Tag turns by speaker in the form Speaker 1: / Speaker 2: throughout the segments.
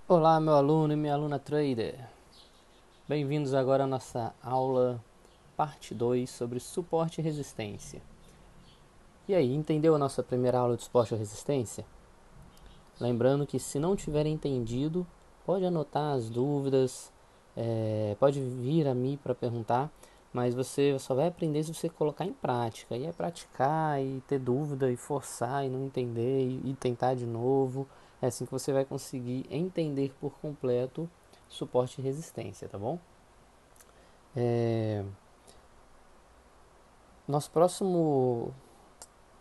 Speaker 1: Olá, meu aluno e minha aluna trader. Bem-vindos agora à nossa aula parte 2 sobre suporte e resistência. E aí, entendeu a nossa primeira aula de suporte e resistência? Lembrando que se não tiver entendido, pode anotar as dúvidas, pode vir a mim para perguntar, mas você só vai aprender se você colocar em prática. E é praticar e ter dúvida e forçar e não entender e tentar de novo. É assim que você vai conseguir entender por completo suporte e resistência, tá bom? É, nosso próximo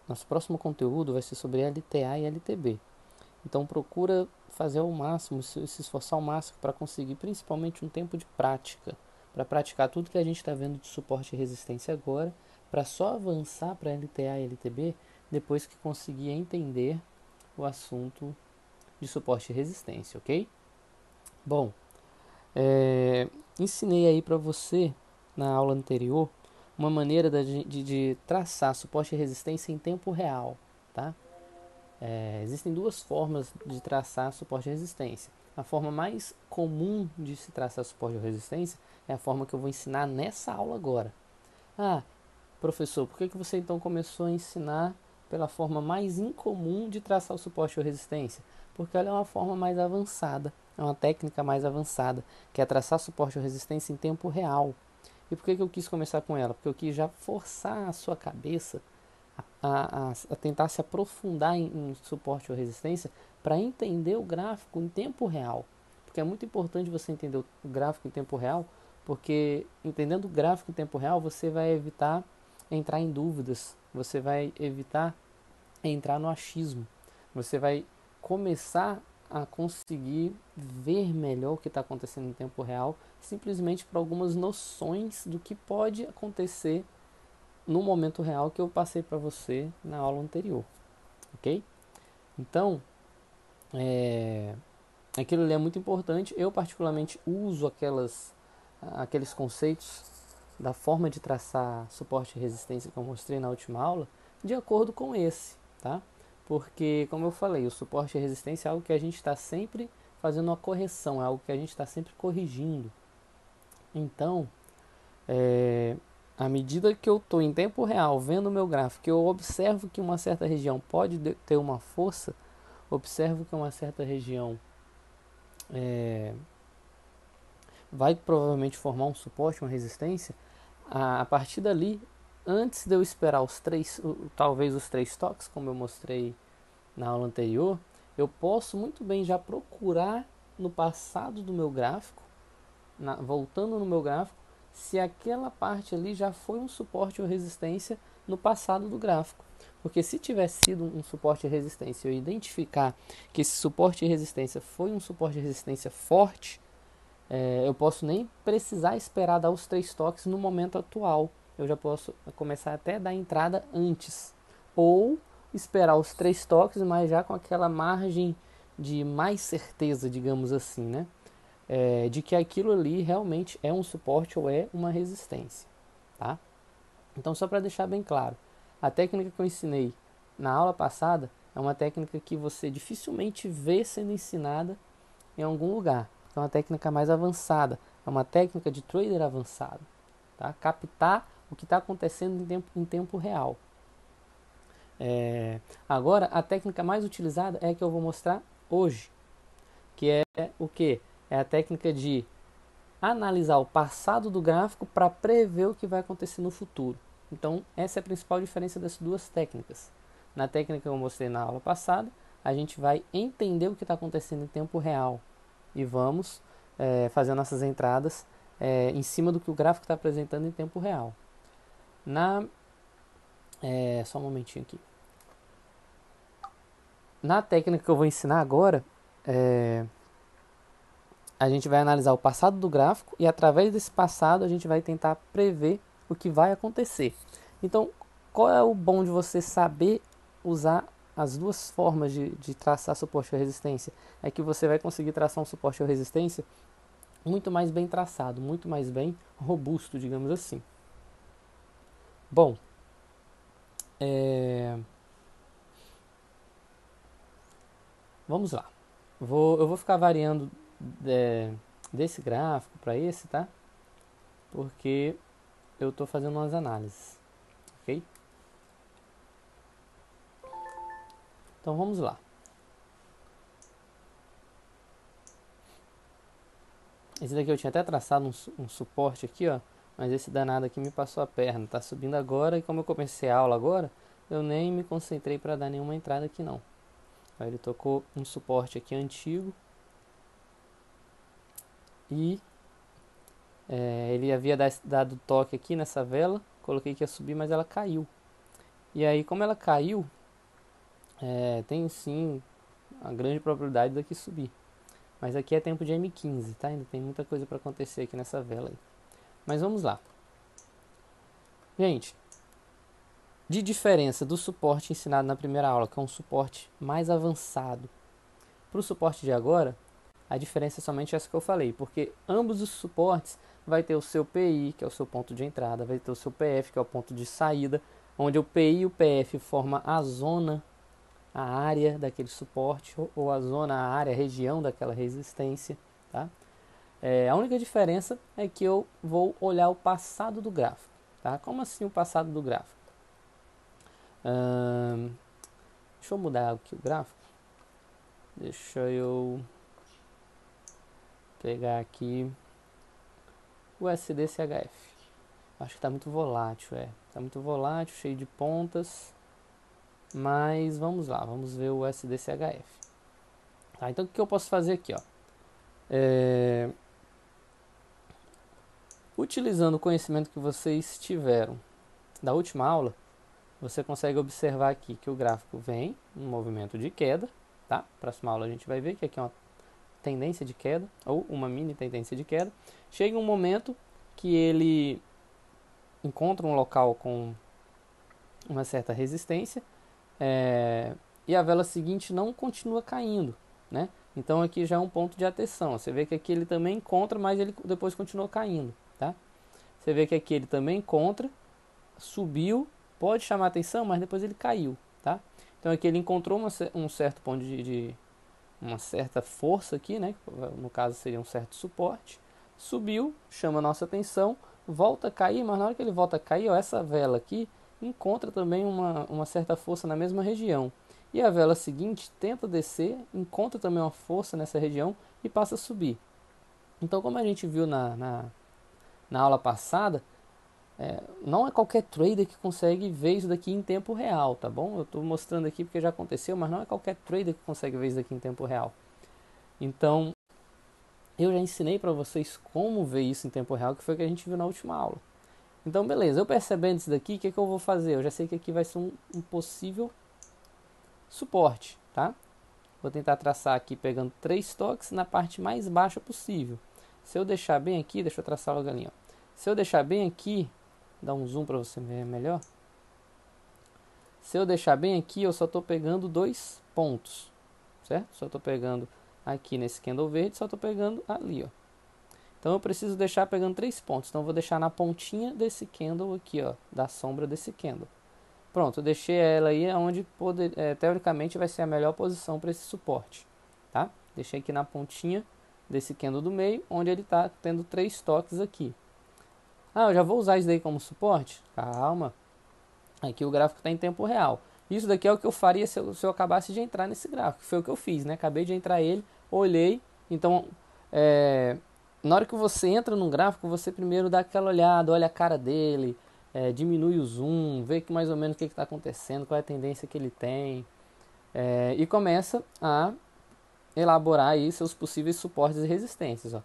Speaker 1: nosso próximo conteúdo vai ser sobre LTA e LTB. Então procura fazer ao máximo, se esforçar ao máximo para conseguir principalmente um tempo de prática, para praticar tudo que a gente está vendo de suporte e resistência agora, para só avançar para LTA e LTB depois que conseguir entender o assunto de suporte e resistência, ok? Bom, ensinei aí para você na aula anterior uma maneira de traçar suporte e resistência em tempo real, tá? Existem duas formas de traçar suporte e resistência. A forma mais comum de se traçar suporte ou resistência é a forma que eu vou ensinar nessa aula agora. Ah, professor, por que você então começou a ensinar pela forma mais incomum de traçar o suporte ou resistência? Porque ela é uma forma mais avançada, é uma técnica mais avançada, que é traçar suporte ou resistência em tempo real. E por que eu quis começar com ela? Porque eu quis já forçar a sua cabeça a tentar se aprofundar em suporte ou resistência para entender o gráfico em tempo real. Porque é muito importante você entender o gráfico em tempo real, porque entendendo o gráfico em tempo real você vai evitar entrar em dúvidas, você vai evitar entrar no achismo, você vai começar a conseguir ver melhor o que está acontecendo em tempo real, simplesmente por algumas noções do que pode acontecer no momento real que eu passei para você na aula anterior, ok? Então, é, aquilo ali é muito importante. Eu particularmente uso aqueles conceitos da forma de traçar suporte e resistência que eu mostrei na última aula, de acordo com esse, tá? Porque, como eu falei, o suporte e resistência é algo que a gente está sempre fazendo uma correção, é algo que a gente está sempre corrigindo. Então, É, à medida que eu estou em tempo real vendo o meu gráfico, eu observo que uma certa região pode ter uma força, observo que uma certa região é, vai provavelmente formar um suporte, uma resistência. A partir dali, antes de eu esperar talvez os três toques, como eu mostrei na aula anterior, eu posso muito bem já procurar no passado do meu gráfico, voltando no meu gráfico, se aquela parte ali já foi um suporte ou resistência no passado do gráfico. Porque se tiver sido um suporte e resistência, eu identificar que esse suporte e resistência foi um suporte e resistência forte, eu posso nem precisar esperar dar os três toques no momento atual. Eu já posso começar até a dar entrada antes. Ou esperar os três toques, mas já com aquela margem de mais certeza, digamos assim, né? De que aquilo ali realmente é um suporte ou é uma resistência, tá? Então, só para deixar bem claro, a técnica que eu ensinei na aula passada é uma técnica que você dificilmente vê sendo ensinada em algum lugar. É uma técnica mais avançada, é uma técnica de trader avançado, tá? Captar o que está acontecendo em tempo real. Agora, a técnica mais utilizada é a que eu vou mostrar hoje, que é o que? É a técnica de analisar o passado do gráfico para prever o que vai acontecer no futuro. Então, essa é a principal diferença das duas técnicas. Na técnica que eu mostrei na aula passada, a gente vai entender o que está acontecendo em tempo real e vamos fazer nossas entradas em cima do que o gráfico está apresentando em tempo real. Só um momentinho aqui. Na técnica que eu vou ensinar agora, a gente vai analisar o passado do gráfico e através desse passado a gente vai tentar prever o que vai acontecer. Então, qual é o bom de você saber usar as duas formas de traçar suporte ou resistência? É que você vai conseguir traçar um suporte ou resistência muito mais bem traçado, muito mais bem robusto, digamos assim. Bom, vamos lá. Eu vou ficar variando desse gráfico para esse, tá? Porque eu estou fazendo umas análises, ok? Então vamos lá. Esse daqui eu tinha até traçado um suporte aqui, ó. Mas esse danado aqui me passou a perna. Tá subindo agora e como eu comecei a aula agora, eu nem me concentrei para dar nenhuma entrada aqui não. Aí ele tocou um suporte aqui antigo. E ele havia dado toque aqui nessa vela. Coloquei que ia subir, mas ela caiu. E aí como ela caiu, tem sim a grande probabilidade daqui subir. Mas aqui é tempo de M15, tá? Ainda tem muita coisa para acontecer aqui nessa vela aí. Mas vamos lá. Gente, de diferença do suporte ensinado na primeira aula, que é um suporte mais avançado, para o suporte de agora, a diferença é somente essa que eu falei, porque ambos os suportes vai ter o seu PI, que é o seu ponto de entrada, vai ter o seu PF, que é o ponto de saída, onde o PI e o PF formam a zona, a área daquele suporte, ou a zona, a área, a região daquela resistência, tá? A única diferença é que eu vou olhar o passado do gráfico, tá? Como assim o passado do gráfico? Deixa eu mudar aqui o gráfico. Deixa eu pegar aqui o SDCHF. Acho que está muito volátil, Está muito volátil, cheio de pontas. Mas vamos lá, vamos ver o SDCHF. Tá, então o que eu posso fazer aqui, ó? Utilizando o conhecimento que vocês tiveram da última aula, você consegue observar aqui que o gráfico vem em movimento de queda, tá? Próxima aula a gente vai ver que aqui é uma tendência de queda, ou uma mini tendência de queda. Chega um momento que ele encontra um local com uma certa resistência, e a vela seguinte não continua caindo, né? Então aqui já é um ponto de atenção. Você vê que aqui ele também encontra, mas ele depois continua caindo, tá? Você vê que aqui ele também encontra, subiu, pode chamar atenção, mas depois ele caiu, tá? Então aqui ele encontrou um certo ponto de uma certa força aqui, né? No caso seria um certo suporte. Subiu, chama a nossa atenção, volta a cair, mas na hora que ele volta a cair, ó, essa vela aqui encontra também uma certa força na mesma região. E a vela seguinte tenta descer, encontra também uma força nessa região e passa a subir. Então, como a gente viu na aula passada, não é qualquer trader que consegue ver isso daqui em tempo real, tá bom? Eu estou mostrando aqui porque já aconteceu, mas não é qualquer trader que consegue ver isso daqui em tempo real. Então, eu já ensinei para vocês como ver isso em tempo real, que foi o que a gente viu na última aula. Então, beleza, eu percebendo isso daqui, o que eu vou fazer? Eu já sei que aqui vai ser um possível suporte, tá? Vou tentar traçar aqui pegando 3 toques na parte mais baixa possível. Se eu deixar bem aqui, deixa eu traçar logo ali, ó. Se eu deixar bem aqui, dá um zoom para você ver melhor. Se eu deixar bem aqui, eu só estou pegando 2 pontos, certo? Só estou pegando aqui nesse candle verde, só estou pegando ali, ó. Então eu preciso deixar pegando 3 pontos. Então eu vou deixar na pontinha desse candle aqui, ó, da sombra desse candle. Pronto, eu deixei ela aí onde teoricamente vai ser a melhor posição para esse suporte, tá? Deixei aqui na pontinha desse candle do meio, onde ele está tendo 3 toques aqui. Ah, eu já vou usar isso daí como suporte? Calma. Aqui o gráfico está em tempo real. Isso daqui é o que eu faria se eu acabasse de entrar nesse gráfico. Foi o que eu fiz, né? Acabei de entrar ele, olhei. Então, na hora que você entra num gráfico, você primeiro dá aquela olhada, olha a cara dele, diminui o zoom, vê que mais ou menos o que está acontecendo, qual é a tendência que ele tem. E começa a elaborar aí seus possíveis suportes e resistências, ó.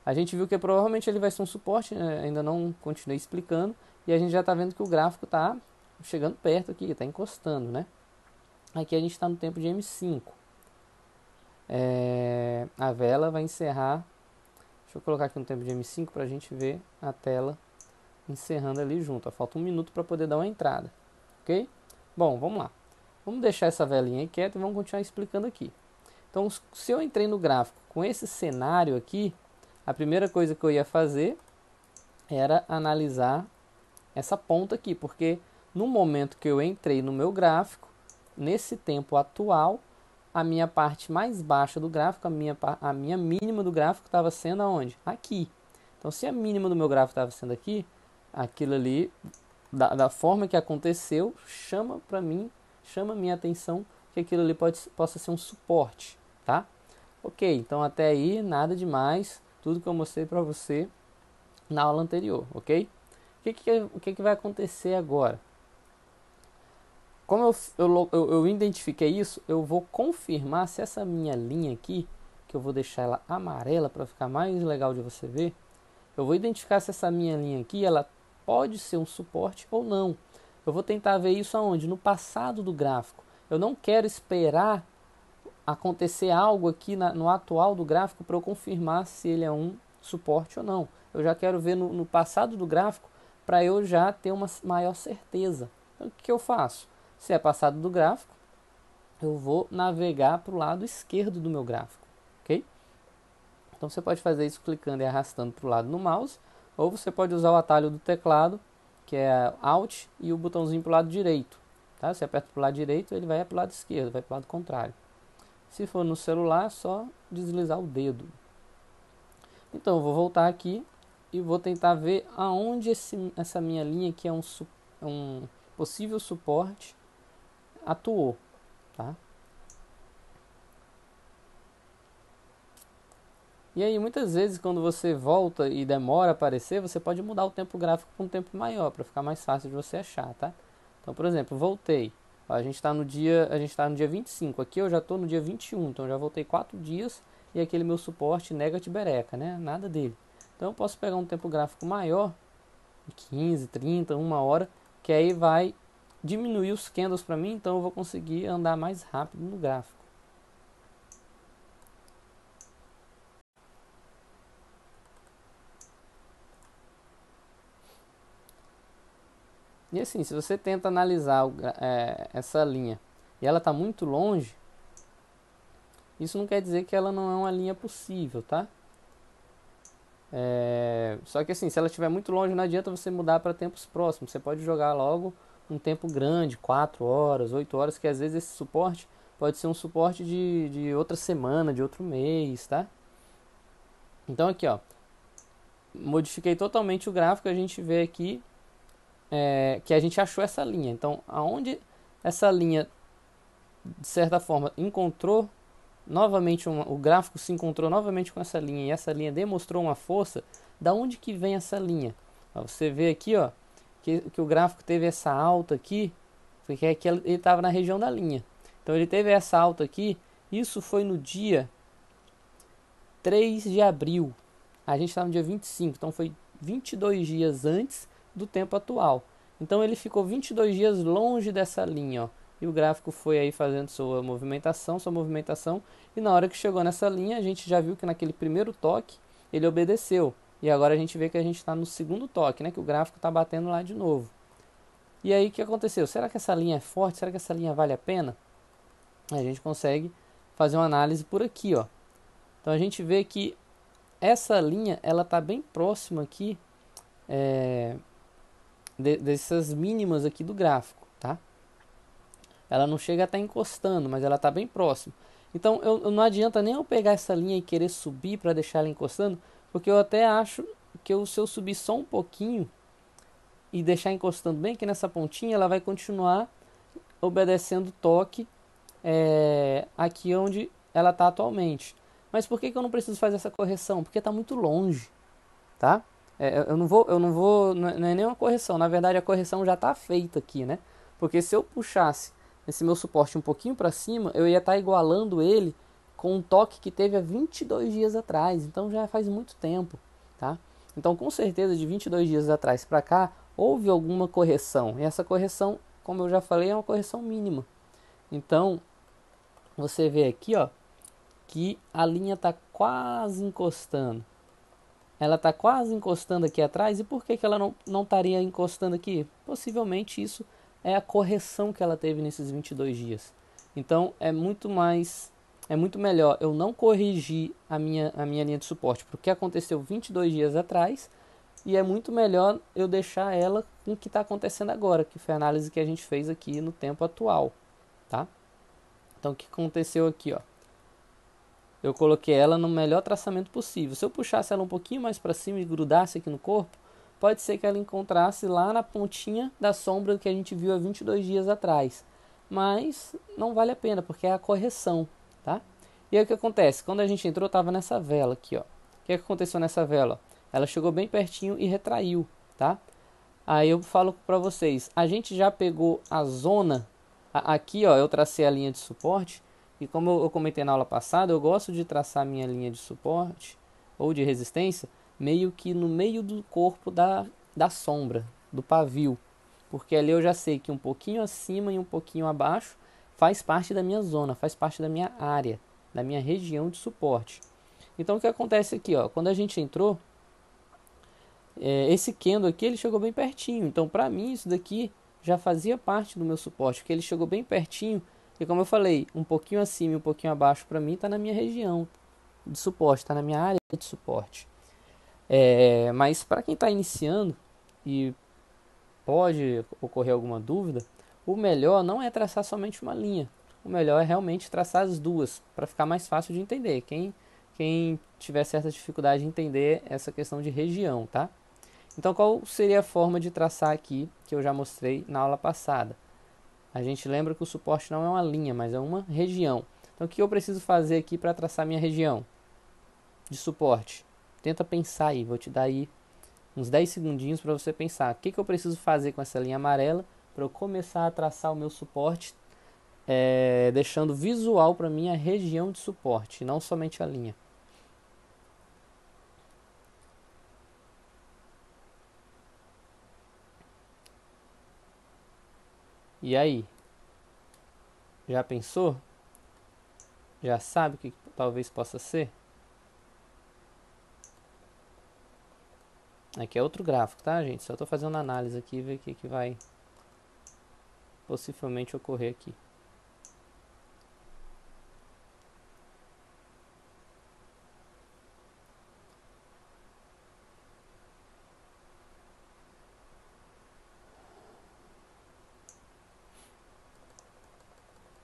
Speaker 1: A gente viu que provavelmente ele vai ser um suporte, ainda não continuei explicando, e a gente já está vendo que o gráfico está chegando perto aqui, está encostando, né? Aqui a gente está no tempo de M5. A vela vai encerrar, deixa eu colocar aqui no tempo de M5 para a gente ver a tela encerrando ali junto, ó. Falta 1 minuto para poder dar uma entrada, ok? Bom, vamos lá. Vamos deixar essa velinha aí quieta e vamos continuar explicando aqui. Então, se eu entrei no gráfico com esse cenário aqui, a primeira coisa que eu ia fazer era analisar essa ponta aqui, porque no momento que eu entrei no meu gráfico, nesse tempo atual, a minha parte mais baixa do gráfico, a minha mínima do gráfico estava sendo aonde? Aqui. Então, se a mínima do meu gráfico estava sendo aqui, aquilo ali, da forma que aconteceu, chama a minha atenção que aquilo ali possa ser um suporte, tá? Ok, então até aí, nada demais, tudo que eu mostrei para você na aula anterior, ok? O que vai acontecer agora? Como eu identifiquei isso, eu vou confirmar se essa minha linha aqui, que eu vou deixar ela amarela para ficar mais legal de você ver, eu vou identificar se essa minha linha aqui, ela pode ser um suporte ou não. Eu vou tentar ver isso aonde? No passado do gráfico. Eu não quero esperar acontecer algo aqui no atual do gráfico para eu confirmar se ele é um suporte ou não. Eu já quero ver no passado do gráfico para eu já ter uma maior certeza. Então, o que eu faço? Se é passado do gráfico, eu vou navegar para o lado esquerdo do meu gráfico, ok? Então você pode fazer isso clicando e arrastando para o lado no mouse, ou você pode usar o atalho do teclado, que é Alt e o botãozinho para o lado direito. Tá? Você aperta para o lado direito, ele vai para o lado esquerdo, vai para o lado contrário. Se for no celular, é só deslizar o dedo. Então eu vou voltar aqui e vou tentar ver aonde essa minha linha aqui é um possível suporte atuou, tá? E aí muitas vezes quando você volta e demora a aparecer, você pode mudar o tempo gráfico para um tempo maior, para ficar mais fácil de você achar, tá? Então, por exemplo, voltei. A gente está no dia 25. Aqui eu já estou no dia 21, então eu já voltei 4 dias e aquele meu suporte negative bereca, né? Nada dele. Então eu posso pegar um tempo gráfico maior, 15, 30, 1 hora, que aí vai diminuir os candles para mim, então eu vou conseguir andar mais rápido no gráfico. E assim, se você tenta analisar essa linha e ela está muito longe, isso não quer dizer que ela não é uma linha possível, tá? Só que assim, se ela estiver muito longe, não adianta você mudar para tempos próximos. Você pode jogar logo um tempo grande, 4 horas, 8 horas, que às vezes esse suporte pode ser um suporte de outra semana, de outro mês, tá? Então aqui, ó, modifiquei totalmente o gráfico, a gente vê aqui que a gente achou essa linha. Então, aonde essa linha, de certa forma, encontrou novamente, o gráfico se encontrou novamente com essa linha e essa linha demonstrou uma força, da onde que vem essa linha? Ó, você vê aqui, ó, que o gráfico teve essa alta aqui, porque aqui ele estava na região da linha. Então ele teve essa alta aqui, isso foi no dia 3 de abril. A gente está no dia 25, então foi 22 dias antes do tempo atual. Então ele ficou 22 dias longe dessa linha, ó. E o gráfico foi aí fazendo sua movimentação, e na hora que chegou nessa linha, a gente já viu que naquele primeiro toque, ele obedeceu. E agora a gente vê que a gente está no segundo toque, né? Que o gráfico está batendo lá de novo. E aí o que aconteceu? Será que essa linha é forte? Será que essa linha vale a pena? A gente consegue fazer uma análise por aqui, ó. Então a gente vê que essa linha, ela está bem próxima aqui dessas mínimas aqui do gráfico, tá? Ela não chega a estar encostando, mas ela está bem próxima. Então eu não adianta nem eu pegar essa linha e querer subir para deixar ela encostando, porque eu até acho que se eu subir só um pouquinho e deixar encostando bem aqui nessa pontinha, ela vai continuar obedecendo o toque aqui onde ela está atualmente. Mas por que eu não preciso fazer essa correção? Porque está muito longe, tá? Eu não vou, não é nem uma correção, na verdade a correção já está feita aqui, né? Porque se eu puxasse esse meu suporte um pouquinho para cima, eu ia estar igualando ele com um toque que teve há 22 dias atrás, então já faz muito tempo, tá? Então com certeza de 22 dias atrás para cá, houve alguma correção, e essa correção, como eu já falei, é uma correção mínima. Então, você vê aqui, ó, que a linha está quase encostando. Ela está quase encostando aqui atrás. E por que ela não estaria encostando aqui? Possivelmente isso é a correção que ela teve nesses 22 dias. Então é muito melhor eu não corrigir a minha linha de suporte porque aconteceu 22 dias atrás. E é muito melhor eu deixar ela com o que está acontecendo agora, que foi a análise que a gente fez aqui no tempo atual, tá? Então o que aconteceu aqui, ó? Eu coloquei ela no melhor traçamento possível. Se eu puxasse ela um pouquinho mais para cima e grudasse aqui no corpo, pode ser que ela encontrasse lá na pontinha da sombra que a gente viu há 22 dias atrás. Mas não vale a pena, porque é a correção, tá? E aí o que acontece? Quando a gente entrou, estava nessa vela aqui, ó. O que aconteceu nessa vela? Ela chegou bem pertinho e retraiu, tá? Aí eu falo para vocês, a gente já pegou a zona, aqui ó, eu tracei a linha de suporte, e como eu comentei na aula passada, eu gosto de traçar minha linha de suporte, ou de resistência, meio que no meio do corpo da sombra, do pavio, porque ali eu já sei que um pouquinho acima e um pouquinho abaixo faz parte da minha zona, faz parte da minha área, da minha região de suporte. Então o que acontece aqui, ó, quando a gente entrou, esse Kendo aqui ele chegou bem pertinho, então para mim isso daqui já fazia parte do meu suporte, porque ele chegou bem pertinho e como eu falei, um pouquinho acima e um pouquinho abaixo para mim está na minha região de suporte, está na minha área de suporte. Mas para quem está iniciando e pode ocorrer alguma dúvida, o melhor não é traçar somente uma linha, o melhor é realmente traçar as duas para ficar mais fácil de entender. Quem tiver certa dificuldade de entender essa questão de região, tá? Então, qual seria a forma de traçar aqui que eu já mostrei na aula passada? A gente lembra que o suporte não é uma linha, mas é uma região. Então, o que eu preciso fazer aqui para traçar minha região de suporte? Tenta pensar aí, vou te dar aí uns 10 segundinhos para você pensar. O que eu preciso fazer com essa linha amarela para eu começar a traçar o meu suporte, deixando visual para mim a região de suporte, não somente a linha. E aí? Já pensou? Já sabe o que talvez possa ser? Aqui é outro gráfico, tá, gente? Só estou fazendo análise aqui e ver o que vai possivelmente ocorrer aqui.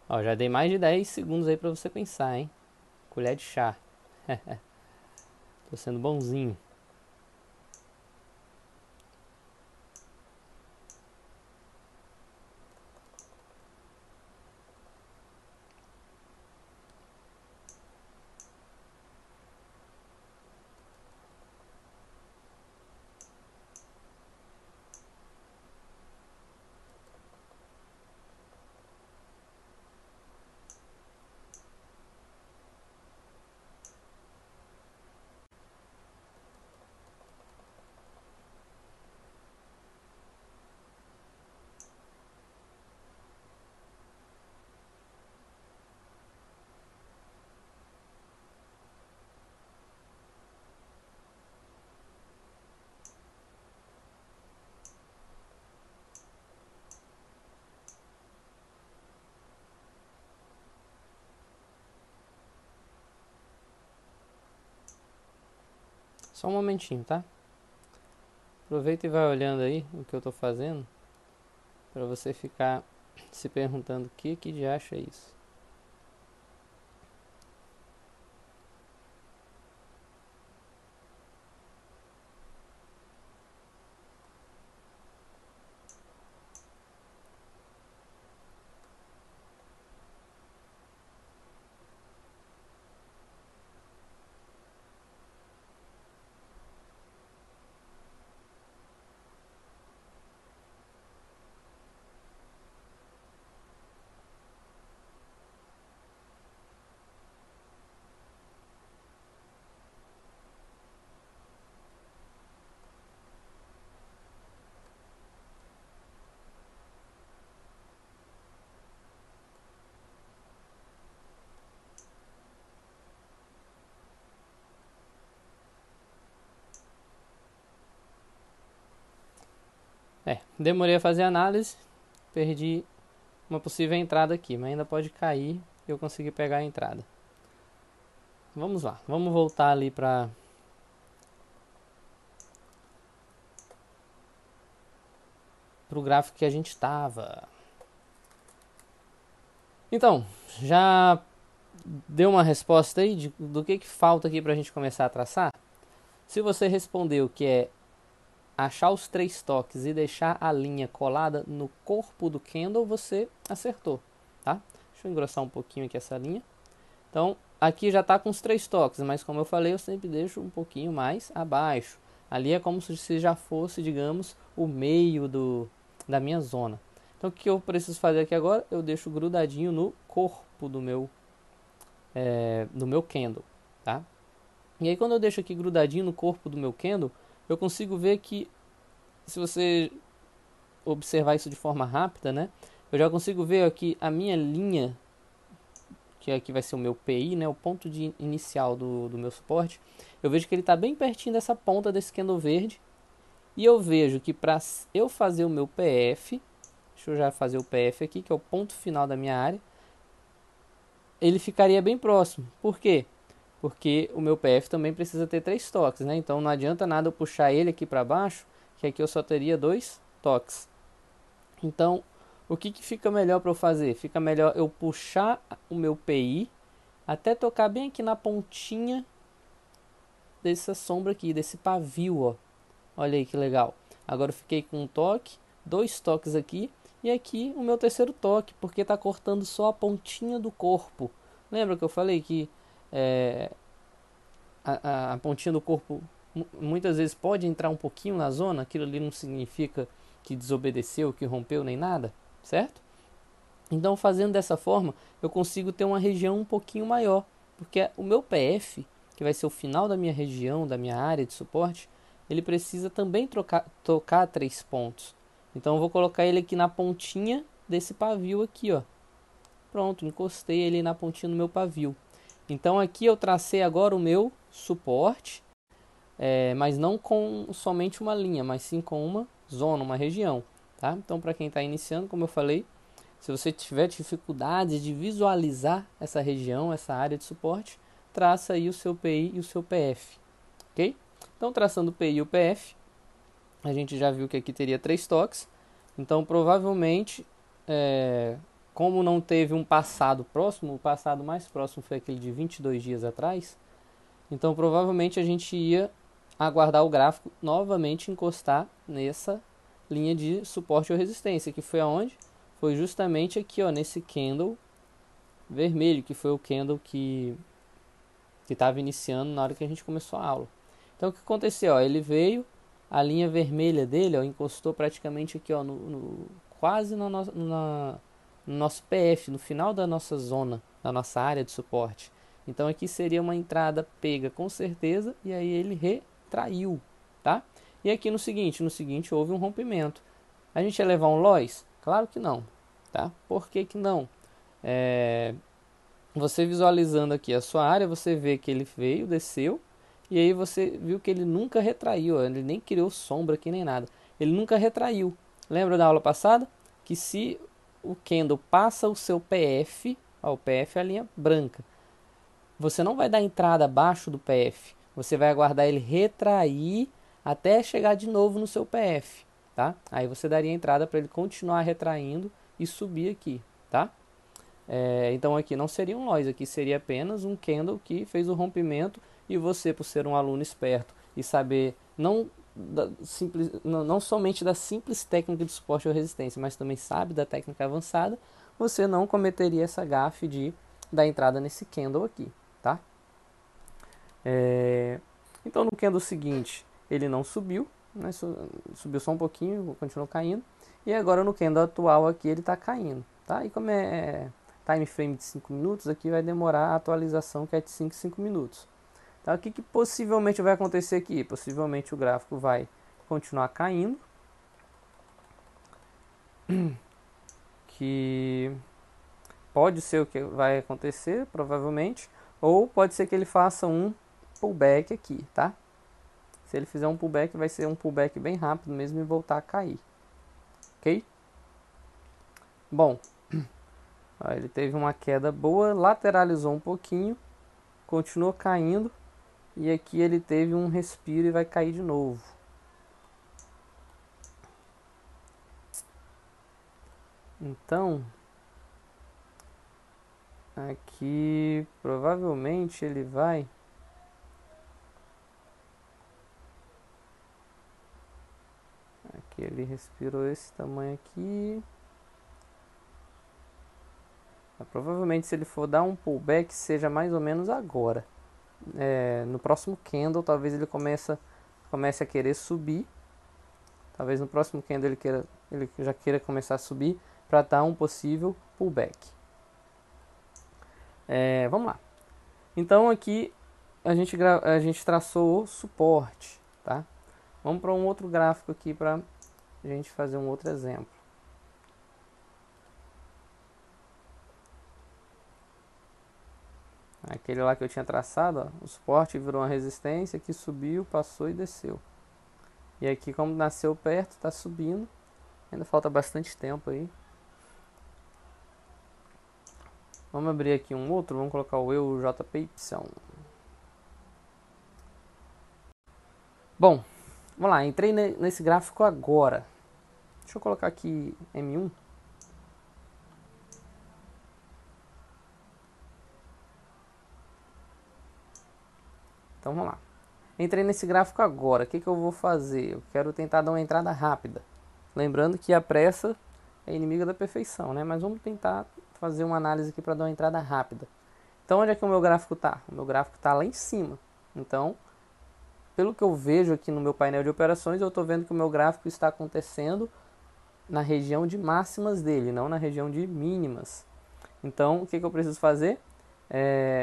Speaker 1: Ó, já dei mais de 10 segundos aí para você pensar, hein? Colher de chá. Tô sendo bonzinho. Só um momentinho, tá? Aproveita e vai olhando aí o que eu tô fazendo para você ficar se perguntando o que de acha isso. Demorei a fazer a análise, perdi uma possível entrada aqui, mas ainda pode cair e eu consegui pegar a entrada. Vamos lá, vamos voltar ali para o gráfico que a gente estava. Então, já deu uma resposta aí do que falta aqui para a gente começar a traçar? Se você respondeu que é achar os 3 toques e deixar a linha colada no corpo do candle, você acertou, tá? Deixa eu engrossar um pouquinho aqui essa linha. Então, aqui já está com os 3 toques, mas como eu falei, eu sempre deixo um pouquinho mais abaixo. Ali é como se já fosse, digamos, o meio da minha zona. Então, o que eu preciso fazer aqui agora? Eu deixo grudadinho no corpo do meu candle, tá? E aí, quando eu deixo aqui grudadinho no corpo do meu candle, eu consigo ver que, se você observar isso de forma rápida, né? Eu já consigo ver aqui a minha linha, que aqui vai ser o meu PI, né? O ponto inicial do meu suporte. Eu vejo que ele está bem pertinho dessa ponta desse candle verde. E eu vejo que para eu fazer o meu PF, deixa eu já fazer o PF aqui, que é o ponto final da minha área, ele ficaria bem próximo. Por quê? Porque o meu PF também precisa ter 3 toques, né? Então não adianta nada eu puxar ele aqui para baixo, que aqui eu só teria 2 toques. Então, o que fica melhor para eu fazer? Fica melhor eu puxar o meu PI até tocar bem aqui na pontinha dessa sombra aqui, desse pavio, ó. Olha aí que legal. Agora eu fiquei com um toque, 2 toques aqui e aqui o meu terceiro toque, porque está cortando só a pontinha do corpo. Lembra que eu falei que é, a pontinha do corpo muitas vezes pode entrar um pouquinho na zona? Aquilo ali não significa que desobedeceu, que rompeu nem nada, certo? Então, fazendo dessa forma, eu consigo ter uma região um pouquinho maior, porque o meu PF, que vai ser o final da minha região, da minha área de suporte, ele precisa também tocar 3 pontos. Então, eu vou colocar ele aqui na pontinha desse pavio aqui, ó. Pronto, encostei ele na pontinha do meu pavio. Então, aqui eu tracei agora o meu suporte, mas não com somente uma linha, mas sim com uma zona, uma região, tá? Então, para quem está iniciando, como eu falei, se você tiver dificuldade de visualizar essa região, essa área de suporte, traça aí o seu PI e o seu PF, ok? Então, traçando o PI e o PF, a gente já viu que aqui teria 3 toques. Então, provavelmente, como não teve um passado próximo, o passado mais próximo foi aquele de 22 dias atrás, então provavelmente a gente ia aguardar o gráfico novamente encostar nessa linha de suporte ou resistência, que foi aonde? Foi justamente aqui, ó, nesse candle vermelho, que foi o candle que estava iniciando na hora que a gente começou a aula. Então o que aconteceu? Ó, ele veio, a linha vermelha dele, ó, encostou praticamente aqui, ó, quase no nosso PF, no final da nossa zona, da nossa área de suporte. Então aqui seria uma entrada pega com certeza, e aí ele retraiu, tá? E aqui no seguinte houve um rompimento. A gente ia levar um loss? Claro que não, tá? Por que que não? Você visualizando aqui a sua área, você vê que ele veio, desceu, e aí você viu que ele nunca retraiu, ó, ele nem criou sombra aqui nem nada. Ele nunca retraiu. Lembra da aula passada? Que se o candle passa o seu PF, ó, o PF é a linha branca, você não vai dar entrada abaixo do PF, você vai aguardar ele retrair até chegar de novo no seu PF, tá? Aí você daria entrada para ele continuar retraindo e subir aqui, tá? Então aqui não seria um loss, aqui seria apenas um candle que fez o rompimento, e você, por ser um aluno esperto e saber não somente da simples técnica de suporte ou resistência, mas também sabe da técnica avançada, você não cometeria essa gafe de dar entrada nesse candle aqui, tá? Então no candle seguinte ele não subiu, né? Subiu só um pouquinho, continuou caindo, e agora no candle atual aqui ele está caindo, tá? E como é time frame de 5 minutos, aqui vai demorar a atualização, que é de 5 em 5 minutos. Tá? O que possivelmente vai acontecer aqui? Possivelmente o gráfico vai continuar caindo, que pode ser o que vai acontecer, provavelmente, ou pode ser que ele faça um pullback aqui, tá? Se ele fizer um pullback, vai ser um pullback bem rápido mesmo e voltar a cair, ok? Bom, ele teve uma queda boa, lateralizou um pouquinho, continuou caindo, e aqui ele teve um respiro e vai cair de novo. Então, Aqui provavelmente ele vai. Aqui ele respirou esse tamanho aqui. Provavelmente se ele for dar um pullback seja mais ou menos agora. No próximo candle talvez ele comece a querer subir. Talvez no próximo candle ele já queira começar a subir para dar um possível pullback. Vamos lá. Então aqui a gente traçou o suporte, tá? Vamos para um outro gráfico aqui para a gente fazer um outro exemplo. Aquele lá que eu tinha traçado, ó, o suporte virou uma resistência, que subiu, passou e desceu. E aqui, como nasceu perto, está subindo. Ainda falta bastante tempo aí. Vamos abrir aqui um outro, vamos colocar o EUJPY. Bom, vamos lá, entrei nesse gráfico agora. Deixa eu colocar aqui M1. Então vamos lá. Entrei nesse gráfico agora, o que eu vou fazer? Eu quero tentar dar uma entrada rápida. Lembrando que a pressa é inimiga da perfeição, né? Mas vamos tentar fazer uma análise aqui para dar uma entrada rápida. Então onde é que o meu gráfico está? O meu gráfico está lá em cima. Então, pelo que eu vejo aqui no meu painel de operações, eu estou vendo que o meu gráfico está acontecendo na região de máximas dele, não na região de mínimas. Então, o que eu preciso fazer?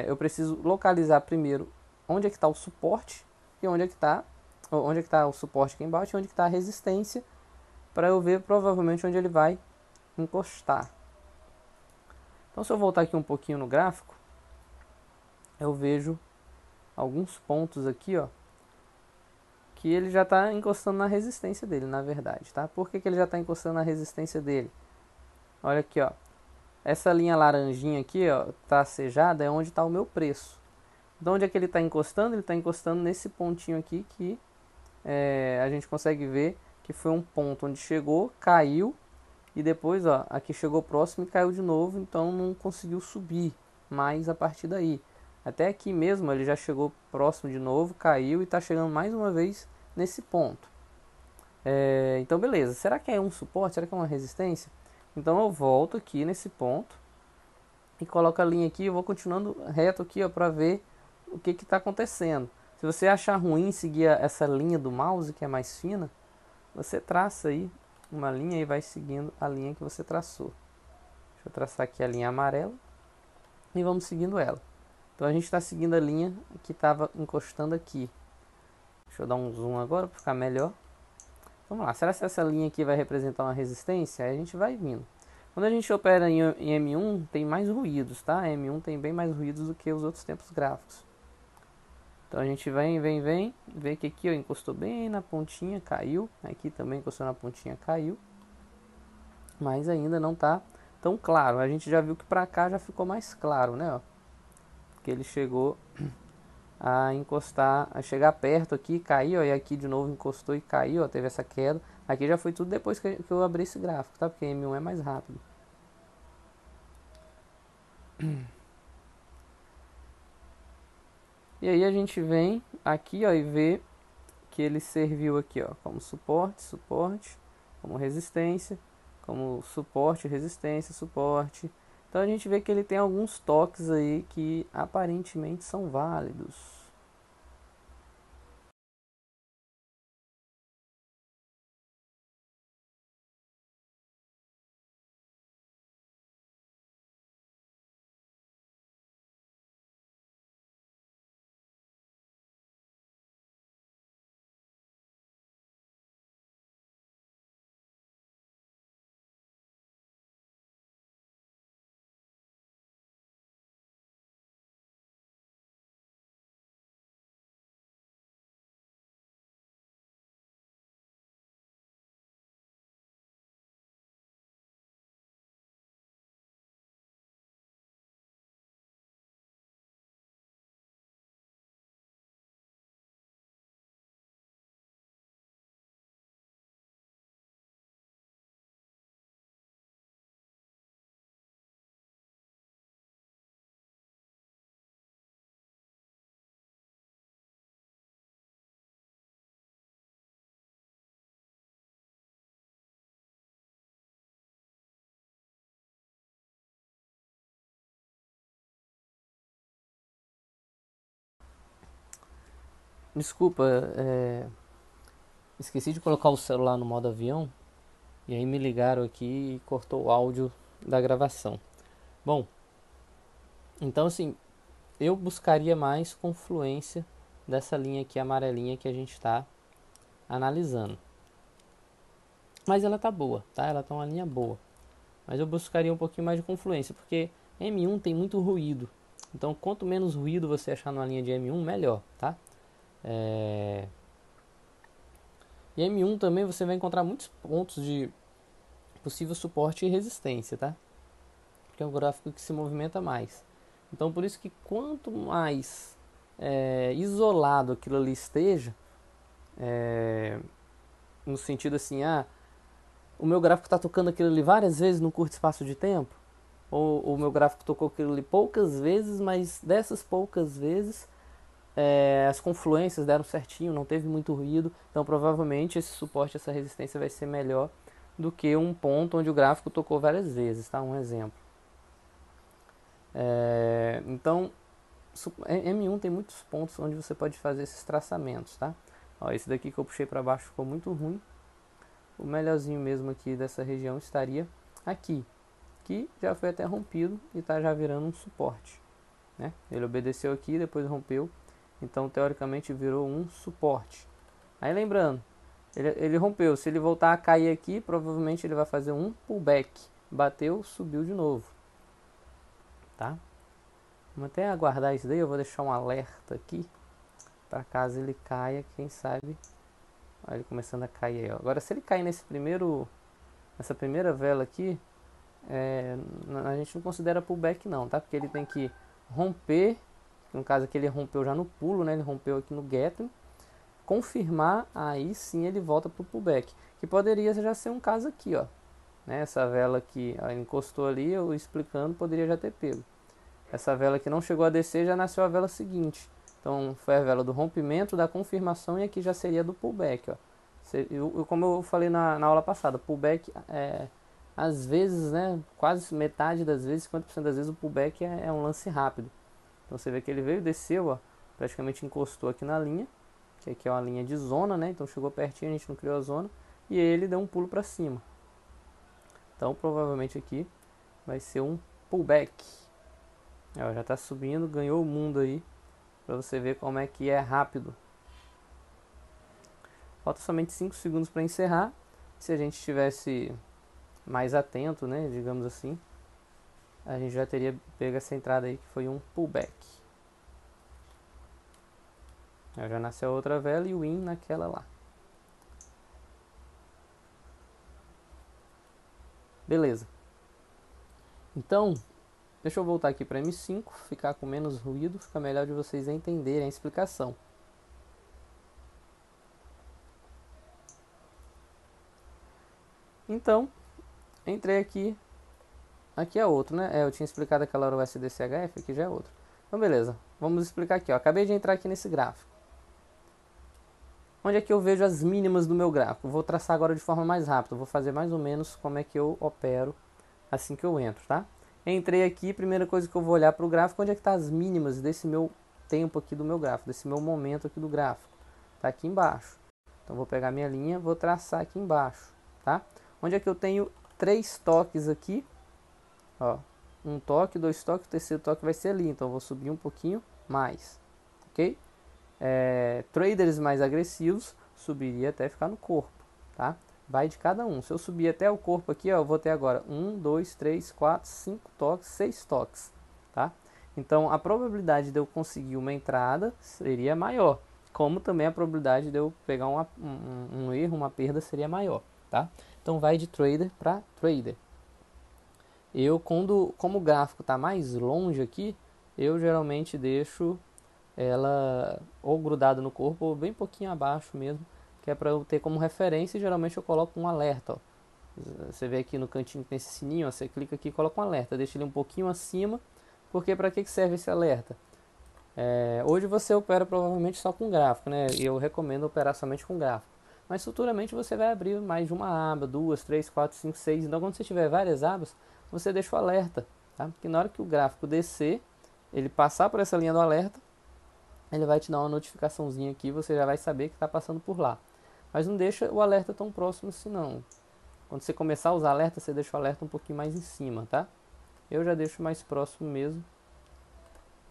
Speaker 1: Eu preciso localizar primeiro onde é que está o suporte e onde é que está o suporte aqui embaixo e onde que está a resistência, para eu ver provavelmente onde ele vai encostar. Então, se eu voltar aqui um pouquinho no gráfico, eu vejo alguns pontos aqui, ó, que ele já está encostando na resistência dele, na verdade, tá? Por que ele já está encostando na resistência dele? Olha aqui, ó. Essa linha laranjinha aqui, ó, tracejada, é onde está o meu preço. De onde é que ele está encostando? Ele está encostando nesse pontinho aqui que a gente consegue ver que foi um ponto onde chegou, caiu e depois, ó, aqui chegou próximo e caiu de novo, então não conseguiu subir mais a partir daí. Até aqui mesmo ele já chegou próximo de novo, caiu e está chegando mais uma vez nesse ponto. Então beleza, será que é um suporte? Será que é uma resistência? Então eu volto aqui nesse ponto e coloco a linha aqui, eu vou continuando reto aqui para ver o que está acontecendo. Se você achar ruim seguir essa linha do mouse, que é mais fina, você traça aí uma linha e vai seguindo a linha que você traçou. Deixa eu traçar aqui a linha amarela e vamos seguindo ela. Então a gente está seguindo a linha que estava encostando aqui. Deixa eu dar um zoom agora para ficar melhor. Vamos lá, será que essa linha aqui vai representar uma resistência? Aí a gente vai vindo. Quando a gente opera em M1, tem mais ruídos, tá? M1 tem bem mais ruídos do que os outros tempos gráficos. Então a gente vem, vê que aqui ó, encostou bem na pontinha, caiu. Aqui também encostou na pontinha, caiu. Mas ainda não tá tão claro. A gente já viu que pra cá já ficou mais claro, né? Ó, que ele chegou a encostar, a chegar perto aqui, caiu, ó, e aqui de novo encostou e caiu, ó, teve essa queda. Aqui já foi tudo depois que eu abri esse gráfico, tá? Porque M1 é mais rápido. E aí a gente vem aqui, ó, e vê que ele serviu aqui, ó, como suporte, como resistência, como suporte, resistência, suporte. Então a gente vê que ele tem alguns toques aí que aparentemente são válidos. Desculpa, esqueci de colocar o celular no modo avião e aí me ligaram aqui e cortou o áudio da gravação. Bom, então assim, eu buscaria mais confluência dessa linha aqui amarelinha que a gente está analisando. Mas ela tá boa, tá? Ela tá uma linha boa. Mas eu buscaria um pouquinho mais de confluência, porque M1 tem muito ruído. Então, quanto menos ruído você achar numa linha de M1, melhor, tá? E M1 também você vai encontrar muitos pontos de possível suporte e resistência, tá? Porque é um gráfico que se movimenta mais. Então, por isso que quanto mais isolado aquilo ali esteja, no sentido assim, o meu gráfico está tocando aquilo ali várias vezes num curto espaço de tempo, ou o meu gráfico tocou aquilo ali poucas vezes, mas dessas poucas vezes as confluências deram certinho, não teve muito ruído, então provavelmente esse suporte, essa resistência vai ser melhor do que um ponto onde o gráfico tocou várias vezes, tá? Um exemplo. Então, M1 tem muitos pontos onde você pode fazer esses traçamentos, tá? Ó, esse daqui que eu puxei para baixo ficou muito ruim. O melhorzinho mesmo aqui dessa região estaria aqui, que já foi até rompido e está já virando um suporte, né? Ele obedeceu aqui, depois rompeu, então teoricamente virou um suporte. Aí lembrando, ele rompeu, se ele voltar a cair aqui, provavelmente ele vai fazer um pullback. Bateu, subiu de novo, tá? Vamos até aguardar isso daí, eu vou deixar um alerta aqui, para caso ele caia, quem sabe. Olha ele começando a cair aí, ó. Agora se ele cair nessa primeira vela aqui, a gente não considera pullback não, tá? Porque ele tem que romper, no caso aqui ele rompeu já no pulo, né? Ele rompeu aqui no Gatling, confirmar, aí sim ele volta pro pullback, que poderia já ser um caso aqui, ó, né? Essa vela aqui, ó, ele encostou ali, eu explicando, poderia já ter pego. Essa vela que não chegou a descer, já nasceu a vela seguinte. Então foi a vela do rompimento, da confirmação, e aqui já seria do pullback, ó. Como eu falei na aula passada, pullback às vezes, né, quase metade das vezes, 50% das vezes o pullback é um lance rápido. Então você vê que ele veio, desceu, ó, praticamente encostou aqui na linha, que aqui é uma linha de zona, né? Então chegou pertinho, a gente não criou a zona, e ele deu um pulo para cima. Então provavelmente aqui vai ser um pullback. Ó, já está subindo, ganhou o mundo aí, para você ver como é que é rápido. Falta somente 5 segundos para encerrar. Se a gente estivesse mais atento, né, digamos assim, a gente já teria pego essa entrada aí que foi um pullback. Já nasceu outra vela e o IN naquela lá. Beleza. Então, deixa eu voltar aqui para M5, ficar com menos ruído, fica melhor de vocês entenderem a explicação. Então, entrei aqui. Aqui é outro, né? Eu tinha explicado aquela hora o SDCHF, aqui já é outro. Então, beleza. Vamos explicar aqui, ó. Acabei de entrar aqui nesse gráfico. Onde é que eu vejo as mínimas do meu gráfico? Vou traçar agora de forma mais rápida. Vou fazer mais ou menos como é que eu opero assim que eu entro, tá? Entrei aqui, primeira coisa que eu vou olhar para o gráfico, onde é que tá as mínimas desse meu tempo aqui do meu gráfico, desse meu momento aqui do gráfico. Tá aqui embaixo. Então, vou pegar minha linha, vou traçar aqui embaixo, tá? Onde é que eu tenho 3 toques aqui, ó, um toque, 2 toques, o terceiro toque vai ser ali, então eu vou subir um pouquinho mais, ok? Traders mais agressivos, subiria até ficar no corpo, tá? Vai de cada um. Se eu subir até o corpo aqui, ó, eu vou ter agora 1, 2, 3, 4, 5 toques, 6 toques, tá? Então a probabilidade de eu conseguir uma entrada seria maior, como também a probabilidade de eu pegar um erro, uma perda seria maior, tá? Então vai de trader para trader. Eu, como o gráfico está mais longe aqui, eu geralmente deixo ela ou grudada no corpo ou bem pouquinho abaixo mesmo, que é para eu ter como referência, e geralmente eu coloco um alerta, ó. Você vê aqui no cantinho que tem esse sininho, ó, você clica aqui e coloca um alerta, deixa ele um pouquinho acima, porque para que serve esse alerta? Hoje você opera provavelmente só com gráfico, né? E eu recomendo operar somente com gráfico. Mas futuramente você vai abrir mais de uma aba, 2, 3, 4, 5, 6. Então quando você tiver várias abas, você deixa o alerta, tá? Porque na hora que o gráfico descer, ele passar por essa linha do alerta, ele vai te dar uma notificaçãozinha aqui, você já vai saber que está passando por lá. Mas não deixa o alerta tão próximo assim não. Quando você começar a usar alerta, você deixa o alerta um pouquinho mais em cima, tá? Eu já deixo mais próximo mesmo,